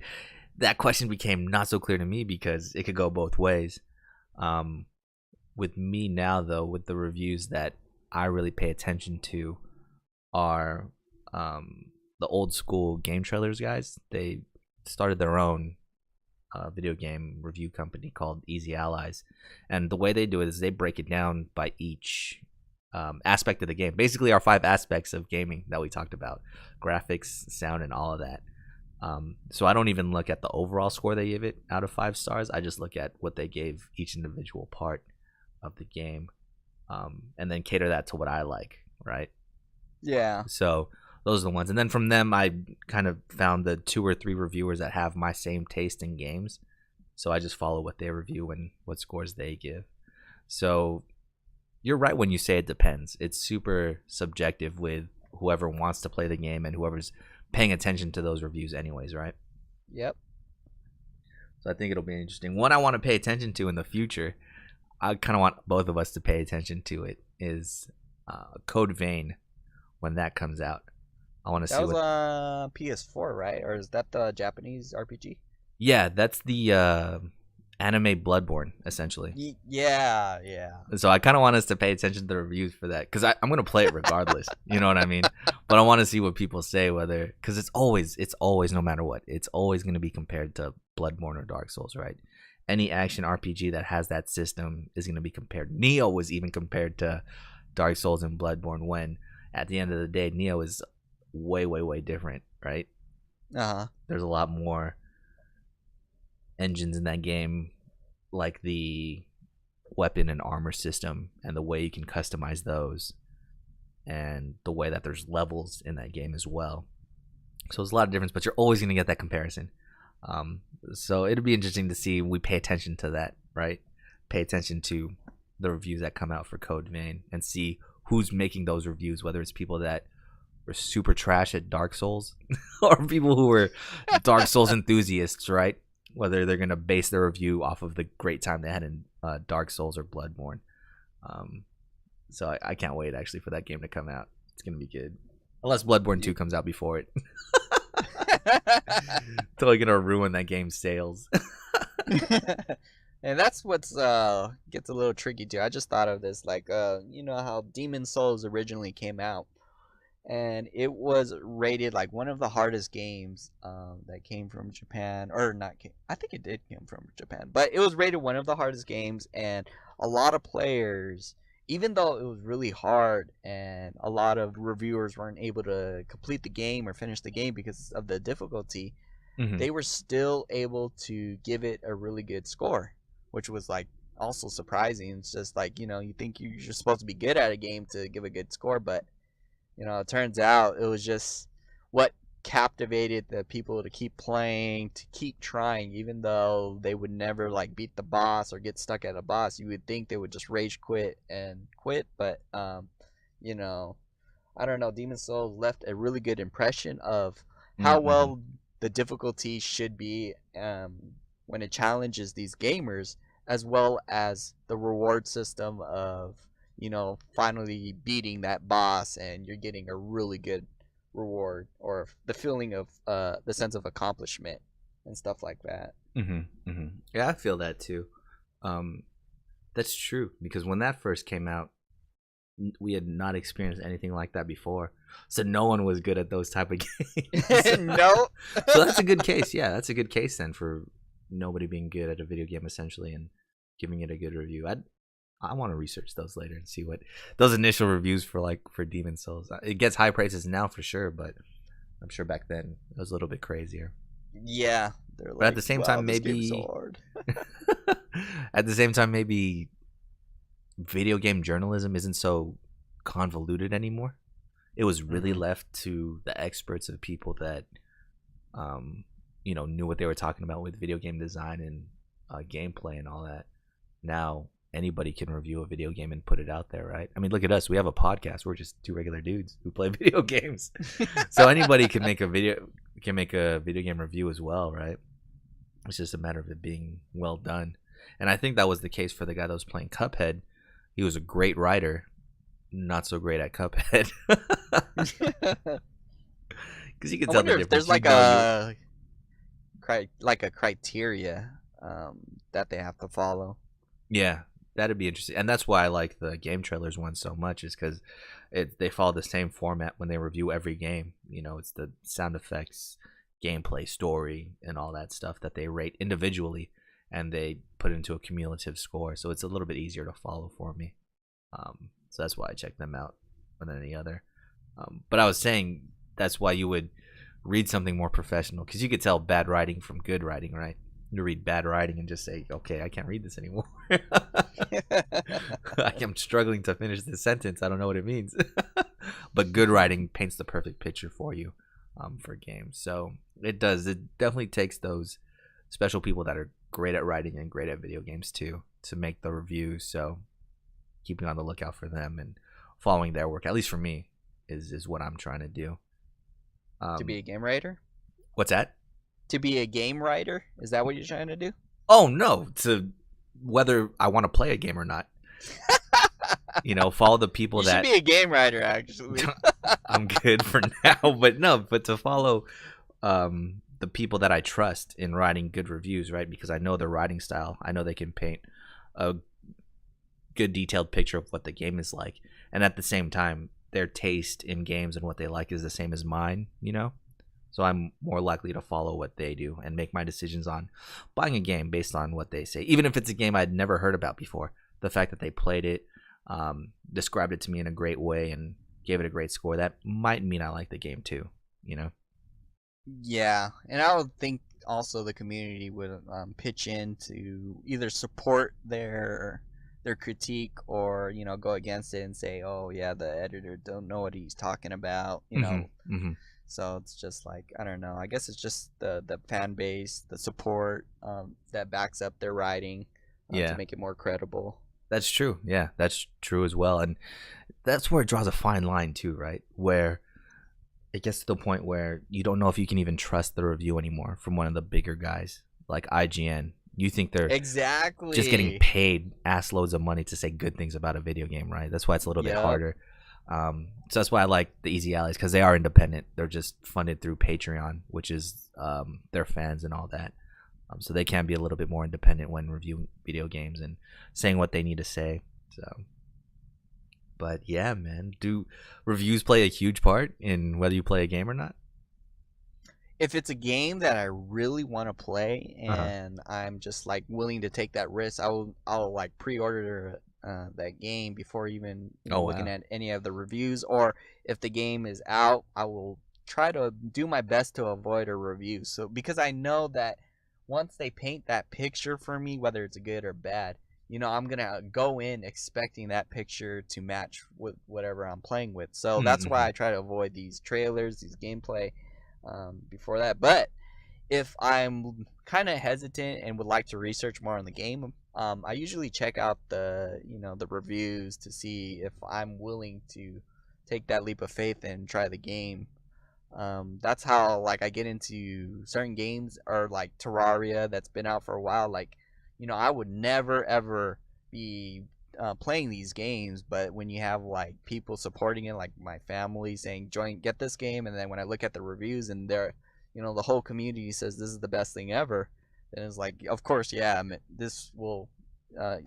that question became not so clear to me, because it could go both ways. With me now, though, with the reviews that I really pay attention to are the old school game trailers guys. They started their own video game review company called Easy Allies, and the way they do it is they break it down by each aspect of the game. Basically, our 5 aspects of gaming that we talked about: graphics, sound, and all of that. So I don't even look at the overall score they give it out of 5 stars. I just look at what they gave each individual part of the game, and then cater that to what I like, right? Yeah. So those are the ones. And then from them, I kind of found the 2 or 3 reviewers that have my same taste in games. So I just follow what they review and what scores they give. So you're right when you say it depends. It's super subjective with whoever wants to play the game and whoever's paying attention to those reviews anyways, right? Yep. So I think it'll be interesting. One I want to pay attention to in the future, I kind of want both of us to pay attention to it, is Code Vein when that comes out. I want to see that was PS4, right? Or is that the Japanese RPG? Yeah, that's the anime Bloodborne, essentially. Yeah. So I kind of want us to pay attention to the reviews for that, because I'm gonna play it regardless. You know what I mean? But I want to see what people say, whether, because it's always no matter what, it's always gonna be compared to Bloodborne or Dark Souls, right? Any action RPG that has that system is gonna be compared. Neo was even compared to Dark Souls and Bloodborne, when at the end of the day, Neo is way different, right? There's a lot more engines in that game, like the weapon and armor system and the way you can customize those, and the way that there's levels in that game as well. So there's a lot of difference, but you're always going to get that comparison. So it'll be interesting to see. We pay attention to that, right? Pay attention to the reviews that come out for Code Vein and see who's making those reviews, whether it's people that were super trash at Dark Souls or people who were Dark Souls enthusiasts, right? Whether they're going to base their review off of the great time they had in Dark Souls or Bloodborne. So I can't wait, actually, for that game to come out. It's going to be good. Unless Bloodborne 2 comes out before it. Totally going to ruin that game's sales. And that's what's gets a little tricky too. I just thought of this, like you know how Demon Souls originally came out, and it was rated like one of the hardest games that came from Japan, or not came, I think it did come from Japan, but it was rated one of the hardest games, and a lot of players, even though it was really hard and a lot of reviewers weren't able to complete the game or finish the game because of the difficulty, they were still able to give it a really good score, which was like also surprising. It's just like, you know, you think you're supposed to be good at a game to give a good score, but you know, it turns out it was just what captivated the people to keep playing, to keep trying, even though they would never like beat the boss or get stuck at a boss. You would think they would just rage quit, but you know, I don't know, Demon Souls left a really good impression of how well the difficulty should be when it challenges these gamers, as well as the reward system of, finally beating that boss and you're getting a really good reward, or the feeling of the sense of accomplishment and stuff like that. Yeah, I feel that too. Um, that's true because when that first came out, we had not experienced anything like that before, so no one was good at those type of games. No. So that's a good case. Yeah, that's a good case then for nobody being good at a video game essentially and giving it a good review. I want to research those later and see what those initial reviews for Demon Souls. It gets high prices now for sure, but I'm sure back then it was a little bit crazier. Yeah, but at the same time, maybe so hard. at the same time, maybe video game journalism isn't so convoluted anymore. It was really left to the experts of people that, knew what they were talking about with video game design and gameplay and all that. Now anybody can review a video game and put it out there, right? I mean, look at us. We have a podcast. We're just two regular dudes who play video games. So anybody can make a video game review as well, right? It's just a matter of it being well done. And I think that was the case for the guy that was playing Cuphead. He was a great writer, not so great at Cuphead. Because you can tell the difference. If there's like a criteria that they have to follow. Yeah, that'd be interesting, and that's why I like the game trailers one so much, is because they follow the same format when they review every game. It's the sound effects, gameplay, story, and all that stuff that they rate individually, and they put into a cumulative score. So it's a little bit easier to follow for me. So that's why I check them out more than any other. But I was saying that's why you would read something more professional, because you could tell bad writing from good writing, right? You read bad writing and just say, okay, I can't read this anymore. I'm struggling to finish this sentence. I don't know what it means. But good writing paints the perfect picture for you for games. So it definitely takes those special people that are great at writing and great at video games too to make the reviews. So keeping on the lookout for them and following their work, at least for me, is what I'm trying to do. To be a game writer? What's that? To be a game writer? Is that what you're trying to do? Oh, no. To whether I want to play a game or not. Follow the people that... You should be a game writer, actually. I'm good for now. But to follow the people that I trust in writing good reviews, right? Because I know their writing style. I know they can paint a good detailed picture of what the game is like. And at the same time, their taste in games and what they like is the same as mine, So I'm more likely to follow what they do and make my decisions on buying a game based on what they say. Even if it's a game I'd never heard about before, the fact that they played it, described it to me in a great way and gave it a great score, that might mean I like the game too, Yeah, and I would think also the community would pitch in to either support their critique or go against it and say, oh yeah, the editor don't know what he's talking about, So it's just like, I don't know, I guess it's just the fan base, the support that backs up their writing to make it more credible. That's true. Yeah, that's true as well. And that's where it draws a fine line too, right? Where it gets to the point where you don't know if you can even trust the review anymore from one of the bigger guys like IGN. You think they're exactly just getting paid ass loads of money to say good things about a video game, right? That's why it's a little bit harder. So that's why I like the Easy Allies, because they are independent. They're just funded through Patreon, which is their fans and all that. So they can be a little bit more independent when reviewing video games and saying what they need to say. So, but yeah, man, do reviews play a huge part in whether you play a game or not? If it's a game that I really want to play and I'm just like willing to take that risk, I'll like pre-order that game before even looking at any of the reviews. Or if the game is out, I will try to do my best to avoid a review. So because I know that once they paint that picture for me, whether it's good or bad, I'm gonna go in expecting that picture to match with whatever I'm playing with. So that's why I try to avoid these trailers, these gameplay before that. But if I'm kind of hesitant and would like to research more on the game, I usually check out the reviews to see if I'm willing to take that leap of faith and try the game. That's how like I get into certain games, or like Terraria that's been out for a while. Like I would never ever be playing these games, but when you have like people supporting it, like my family saying get this game, and then when I look at the reviews and they're, the whole community says this is the best thing ever, then it's like, of course, yeah, this will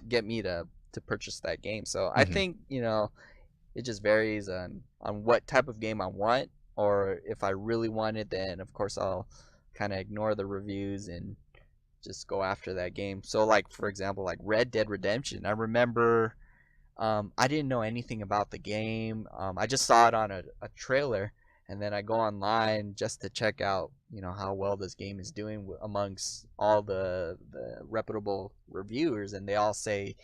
get me to purchase that game. So I think it just varies on what type of game I want, or if I really want it, then of course I'll kind of ignore the reviews and just go after that game. So like, for example, like Red Dead Redemption, I remember I didn't know anything about the game. I just saw it on a trailer, and then I go online just to check out how well this game is doing amongst all the reputable reviewers, and they all say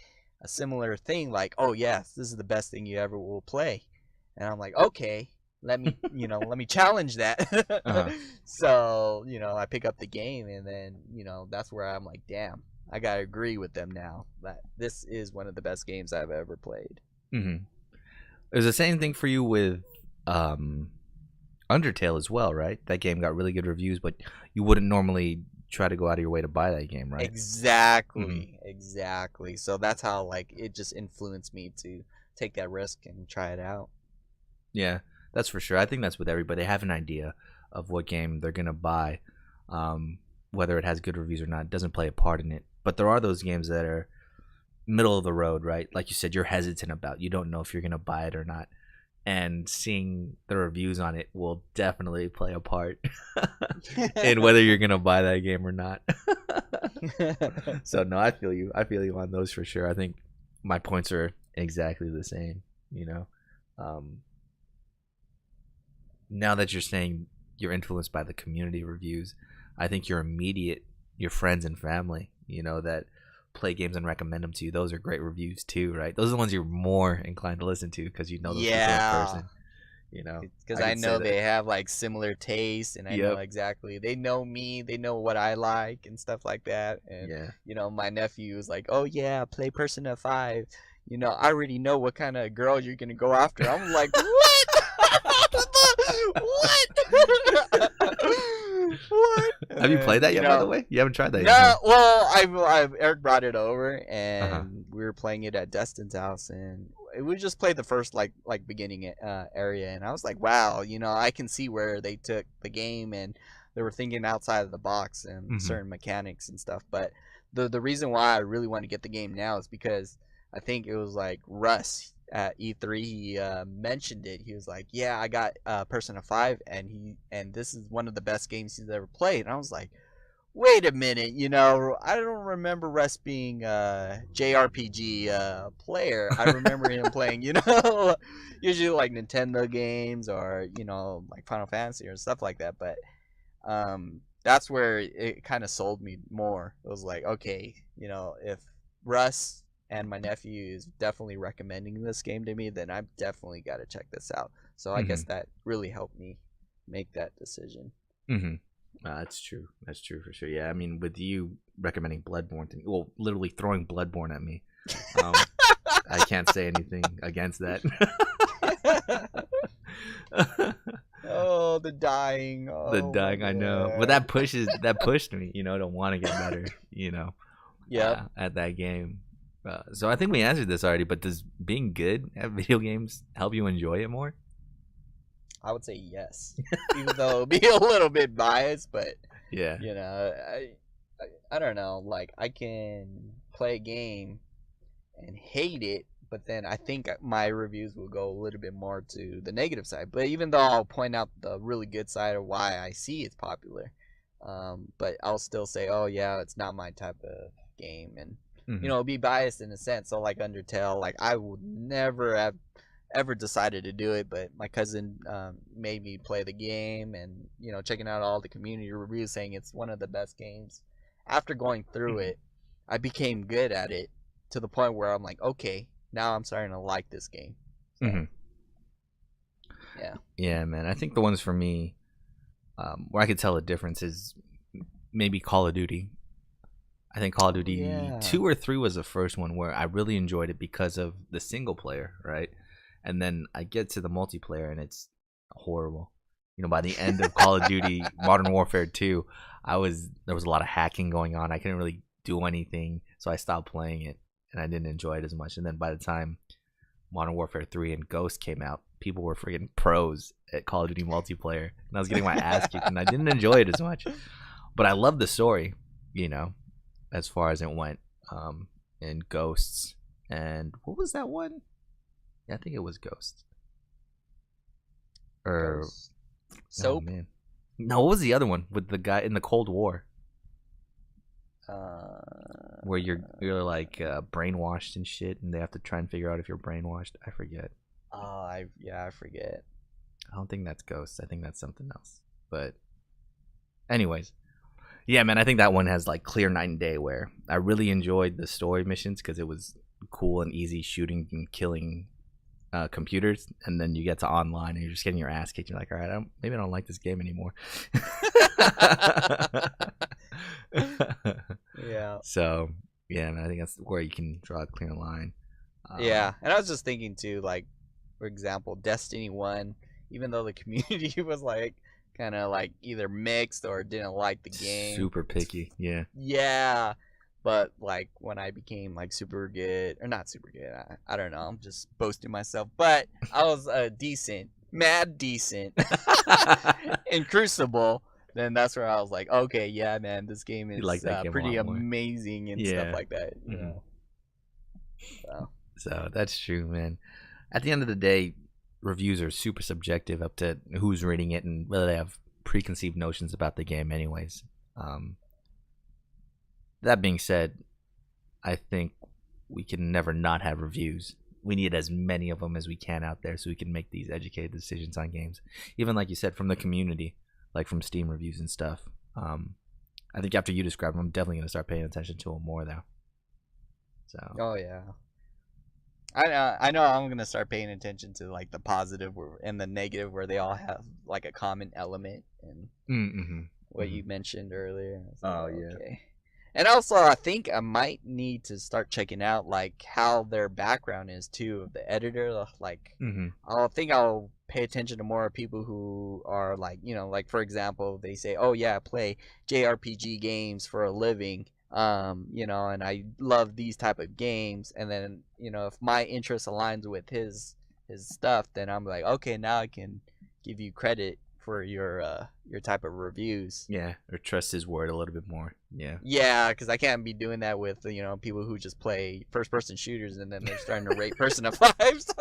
a similar thing, like, oh yes, this is the best thing you ever will play. And I'm like, okay, let me let me challenge that. So I pick up the game, and then that's where I'm like, damn, I gotta agree with them now that this is one of the best games I've ever played. It was the same thing for you with Undertale as well, right? That game got really good reviews, but you wouldn't normally try to go out of your way to buy that game, right? Exactly. So that's how like it just influenced me to take that risk and try it out. Yeah, that's for sure. I think that's with everybody. They have an idea of what game they're gonna buy, whether it has good reviews or not. It doesn't play a part in it. But there are those games that are middle of the road, right? Like you said, you're hesitant about. You don't know if you're gonna buy it or not. And seeing the reviews on it will definitely play a part in whether you're gonna buy that game or not. So no, I feel you on those for sure. I think my points are exactly the same. Now that you're saying you're influenced by the community reviews, I think your friends and family, that play games and recommend them to you, those are great reviews too, right? Those are the ones you're more inclined to listen to because those people in person. Because I know they have like similar tastes, and I know exactly, they know me, they know what I like and stuff like that. And my nephew is like, oh yeah, play Persona 5. I already know what kind of girl you're gonna go after. I'm like, what? What? Have you played that yet, by the way? You haven't tried that yet? No, well, Eric brought it over, and we were playing it at Destin's house, and we just played the first like beginning area, and I was like, wow, I can see where they took the game and they were thinking outside of the box and certain mechanics and stuff. But the reason why I really want to get the game now is because I think it was like Russ at E3, he mentioned it. He was like, yeah, I got Persona 5, and this is one of the best games he's ever played. And I was like, wait a minute, I don't remember Russ being a JRPG player. I remember him playing, usually like Nintendo games or, like Final Fantasy or stuff like that. But that's where it kind of sold me more. It was like, okay, if Russ and my nephew is definitely recommending this game to me, then I've definitely got to check this out. So I guess that really helped me make that decision. That's true for sure. Yeah, I mean, with you recommending Bloodborne to me, well, literally throwing Bloodborne at me, I can't say anything against that. Oh, the dying. I know. But that pushed me, to want to get better, at that game. So I think we answered this already, but does being good at video games help you enjoy it more? I would say yes, even though it'll be a little bit biased, but yeah, I don't know. Like, I can play a game and hate it, but then I think my reviews will go a little bit more to the negative side. But even though I'll point out the really good side of why I see it's popular, but I'll still say, oh yeah, it's not my type of game, and be biased in a sense. So like Undertale, like I would never have ever decided to do it, but my cousin made me play the game, and checking out all the community reviews saying it's one of the best games. After going through it, I became good at it to the point where I'm like, okay, now I'm starting to like this game. So, yeah, man. I think the ones for me where I could tell a difference is maybe Call of Duty. I think Call of Duty 2 or 3 was the first one where I really enjoyed it because of the single player, right? And then I get to the multiplayer and it's horrible. By the end of Call of Duty Modern Warfare 2, there was a lot of hacking going on. I couldn't really do anything. so I stopped playing it, and I didn't enjoy it as much. And then by the time Modern Warfare 3 and Ghost came out, people were freaking pros at Call of Duty multiplayer, and I was getting my ass kicked, and I didn't enjoy it as much. But I love the story, as far as it went, in Ghosts. And what was that one? Yeah, I think it was Ghost. Or Soap? Oh, man. No, what was the other one with the guy in the Cold War? Where you're like brainwashed and shit, and they have to try and figure out if you're brainwashed. I forget. I forget. I don't think that's Ghost. I think that's something else. But anyways, yeah, man, I think that one has like clear night and day. Where I really enjoyed the story missions because it was cool and easy shooting and killing computers, and then you get to online and you're just getting your ass kicked. You're like, all right, maybe I don't like this game anymore. Yeah. So yeah, man, I think that's where you can draw a clear line. Yeah, and I was just thinking too, like, for example, Destiny 1, even though the community was like kind of like either mixed or didn't like the game, super picky. Yeah, but like when I became like super good, or not super good, I don't know, I'm just boasting myself, but I was mad decent in Crucible. Then that's where I was like, okay, yeah, man, this game is like game pretty amazing and stuff like that. So that's true, man. At the end of the day, reviews are super subjective, up to who's reading it and whether they have preconceived notions about the game anyways. That being said, I think we can never not have reviews. We need as many of them as we can out there so we can make these educated decisions on games. Even like you said, from the community, like from Steam reviews and stuff. I think after you describe them, I'm definitely going to start paying attention to them more, though. So. Oh, yeah. I know I'm gonna start paying attention to like the positive and the negative, where they all have like a common element, and what you mentioned earlier. Like, yeah. Okay. And also, I think I might need to start checking out like how their background is too, of the editor. Like, I'll pay attention to more people who are like, like for example, they say, "Oh yeah, I play JRPG games for a living." And I love these type of games, and then if my interest aligns with his stuff, then I'm like, okay, now I can give you credit for your type of reviews. Yeah, or trust his word a little bit more. Yeah, because I can't be doing that with people who just play first person shooters and then they're starting to rate Persona 5s.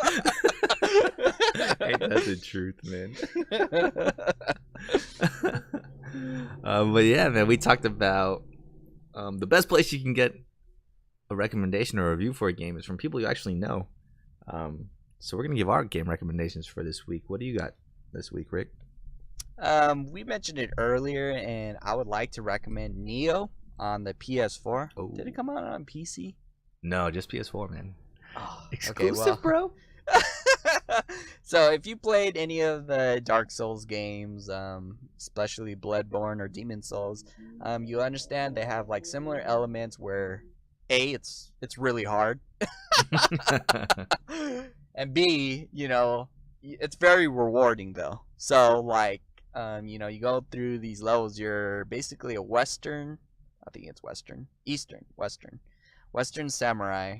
Hey, that's the truth, man. But yeah, man, we talked about the best place you can get a recommendation or a review for a game is from people you actually know. So we're going to give our game recommendations for this week. What do you got this week, Rick? We mentioned it earlier, and I would like to recommend Neo on the PS4. Oh. Did it come out on PC? No, just PS4, man. Oh, exclusive, bro. So if you played any of the Dark Souls games, especially Bloodborne or Demon Souls, you understand they have like similar elements where it's really hard, and B, it's very rewarding though. So like you go through these levels, you're basically a Western samurai,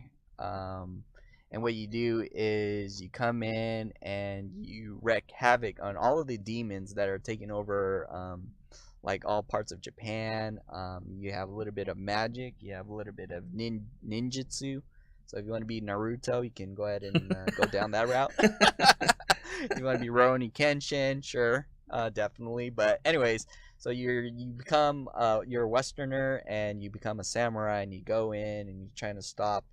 and what you do is you come in and you wreak havoc on all of the demons that are taking over like all parts of Japan. You have a little bit of magic, you have a little bit of ninjutsu. So if you want to be Naruto, you can go ahead and go down that route. If you want to be Rurouni Kenshin, sure, definitely. But anyways, so you become you're a Westerner and you become a samurai, and you go in and you're trying to stop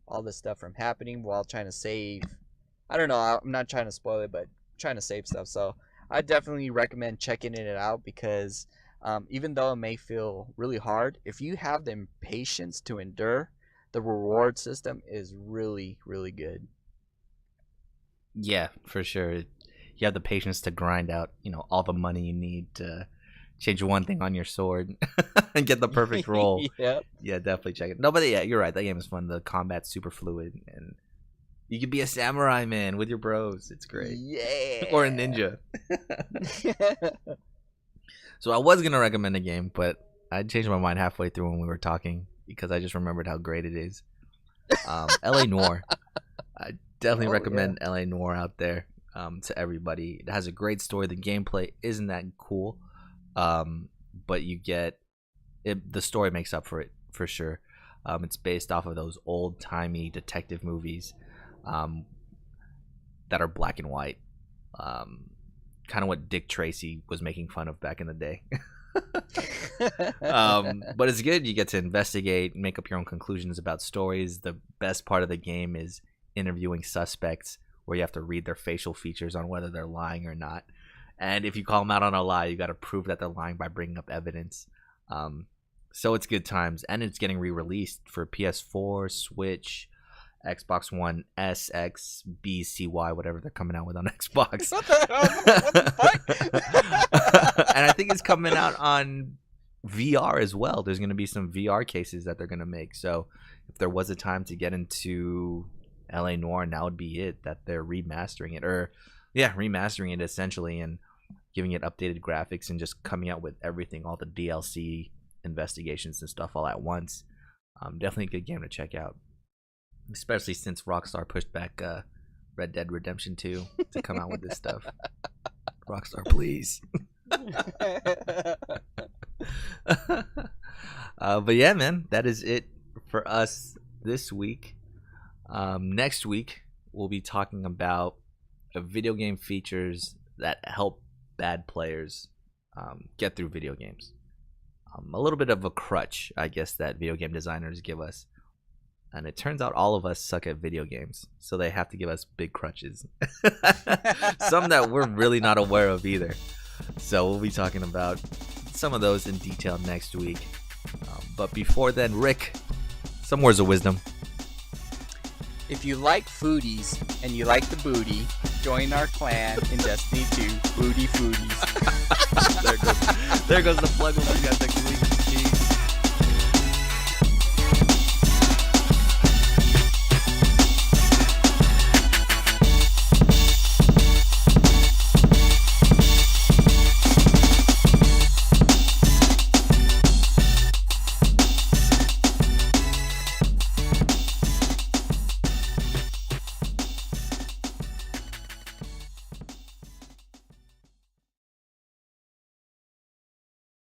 all this stuff from happening while trying to save. I don't know, I'm not trying to spoil it, but trying to save stuff. So I definitely recommend checking it out, because even though it may feel really hard, if you have the patience to endure, the reward system is really, really good. Yeah, for sure. You have the patience to grind out, all the money you need to change one thing on your sword and get the perfect roll. Yep. Yeah, definitely check it. No, but yeah, you're right. That game is fun. The combat's super fluid, and you could be a samurai, man, with your bros. It's great. Yeah. Or a ninja. So I was gonna recommend a game, but I changed my mind halfway through when we were talking, because I just remembered how great it is. LA Noire. I definitely recommend LA Noire out there to everybody. It has a great story. The gameplay isn't that cool, but you get it. The story makes up for it for sure. It's based off of those old-timey detective movies that are black and white. Kind of what Dick Tracy was making fun of back in the day. But it's good. You get to investigate, make up your own conclusions about stories. The best part of the game is interviewing suspects, where you have to read their facial features on whether they're lying or not. And if you call them out on a lie, you got to prove that they're lying by bringing up evidence. So it's good times, and it's getting re-released for PS4, Switch, Xbox One S, X, B, CY, whatever they're coming out with on Xbox. What the fuck? And I think it's coming out on VR as well. There's going to be some VR cases that they're going to make. So if there was a time to get into LA Noire, now would be it, that they're remastering it. Remastering it essentially and giving it updated graphics and just coming out with everything, all the DLC investigations and stuff all at once. Definitely a good game to check out, especially since Rockstar pushed back Red Dead Redemption 2 to come out with this stuff. Rockstar, please. But yeah, man, that is it for us this week. Next week we'll be talking about video game features that help bad players get through video games. A little bit of a crutch, I guess, that video game designers give us. And it turns out all of us suck at video games, so they have to give us big crutches. Some that we're really not aware of either. So we'll be talking about some of those in detail next week. But before then, Rick, some words of wisdom. If you like foodies and you like the booty, join our clan in Destiny 2, Booty Foodies. There goes the plug. We'll see you guys next week.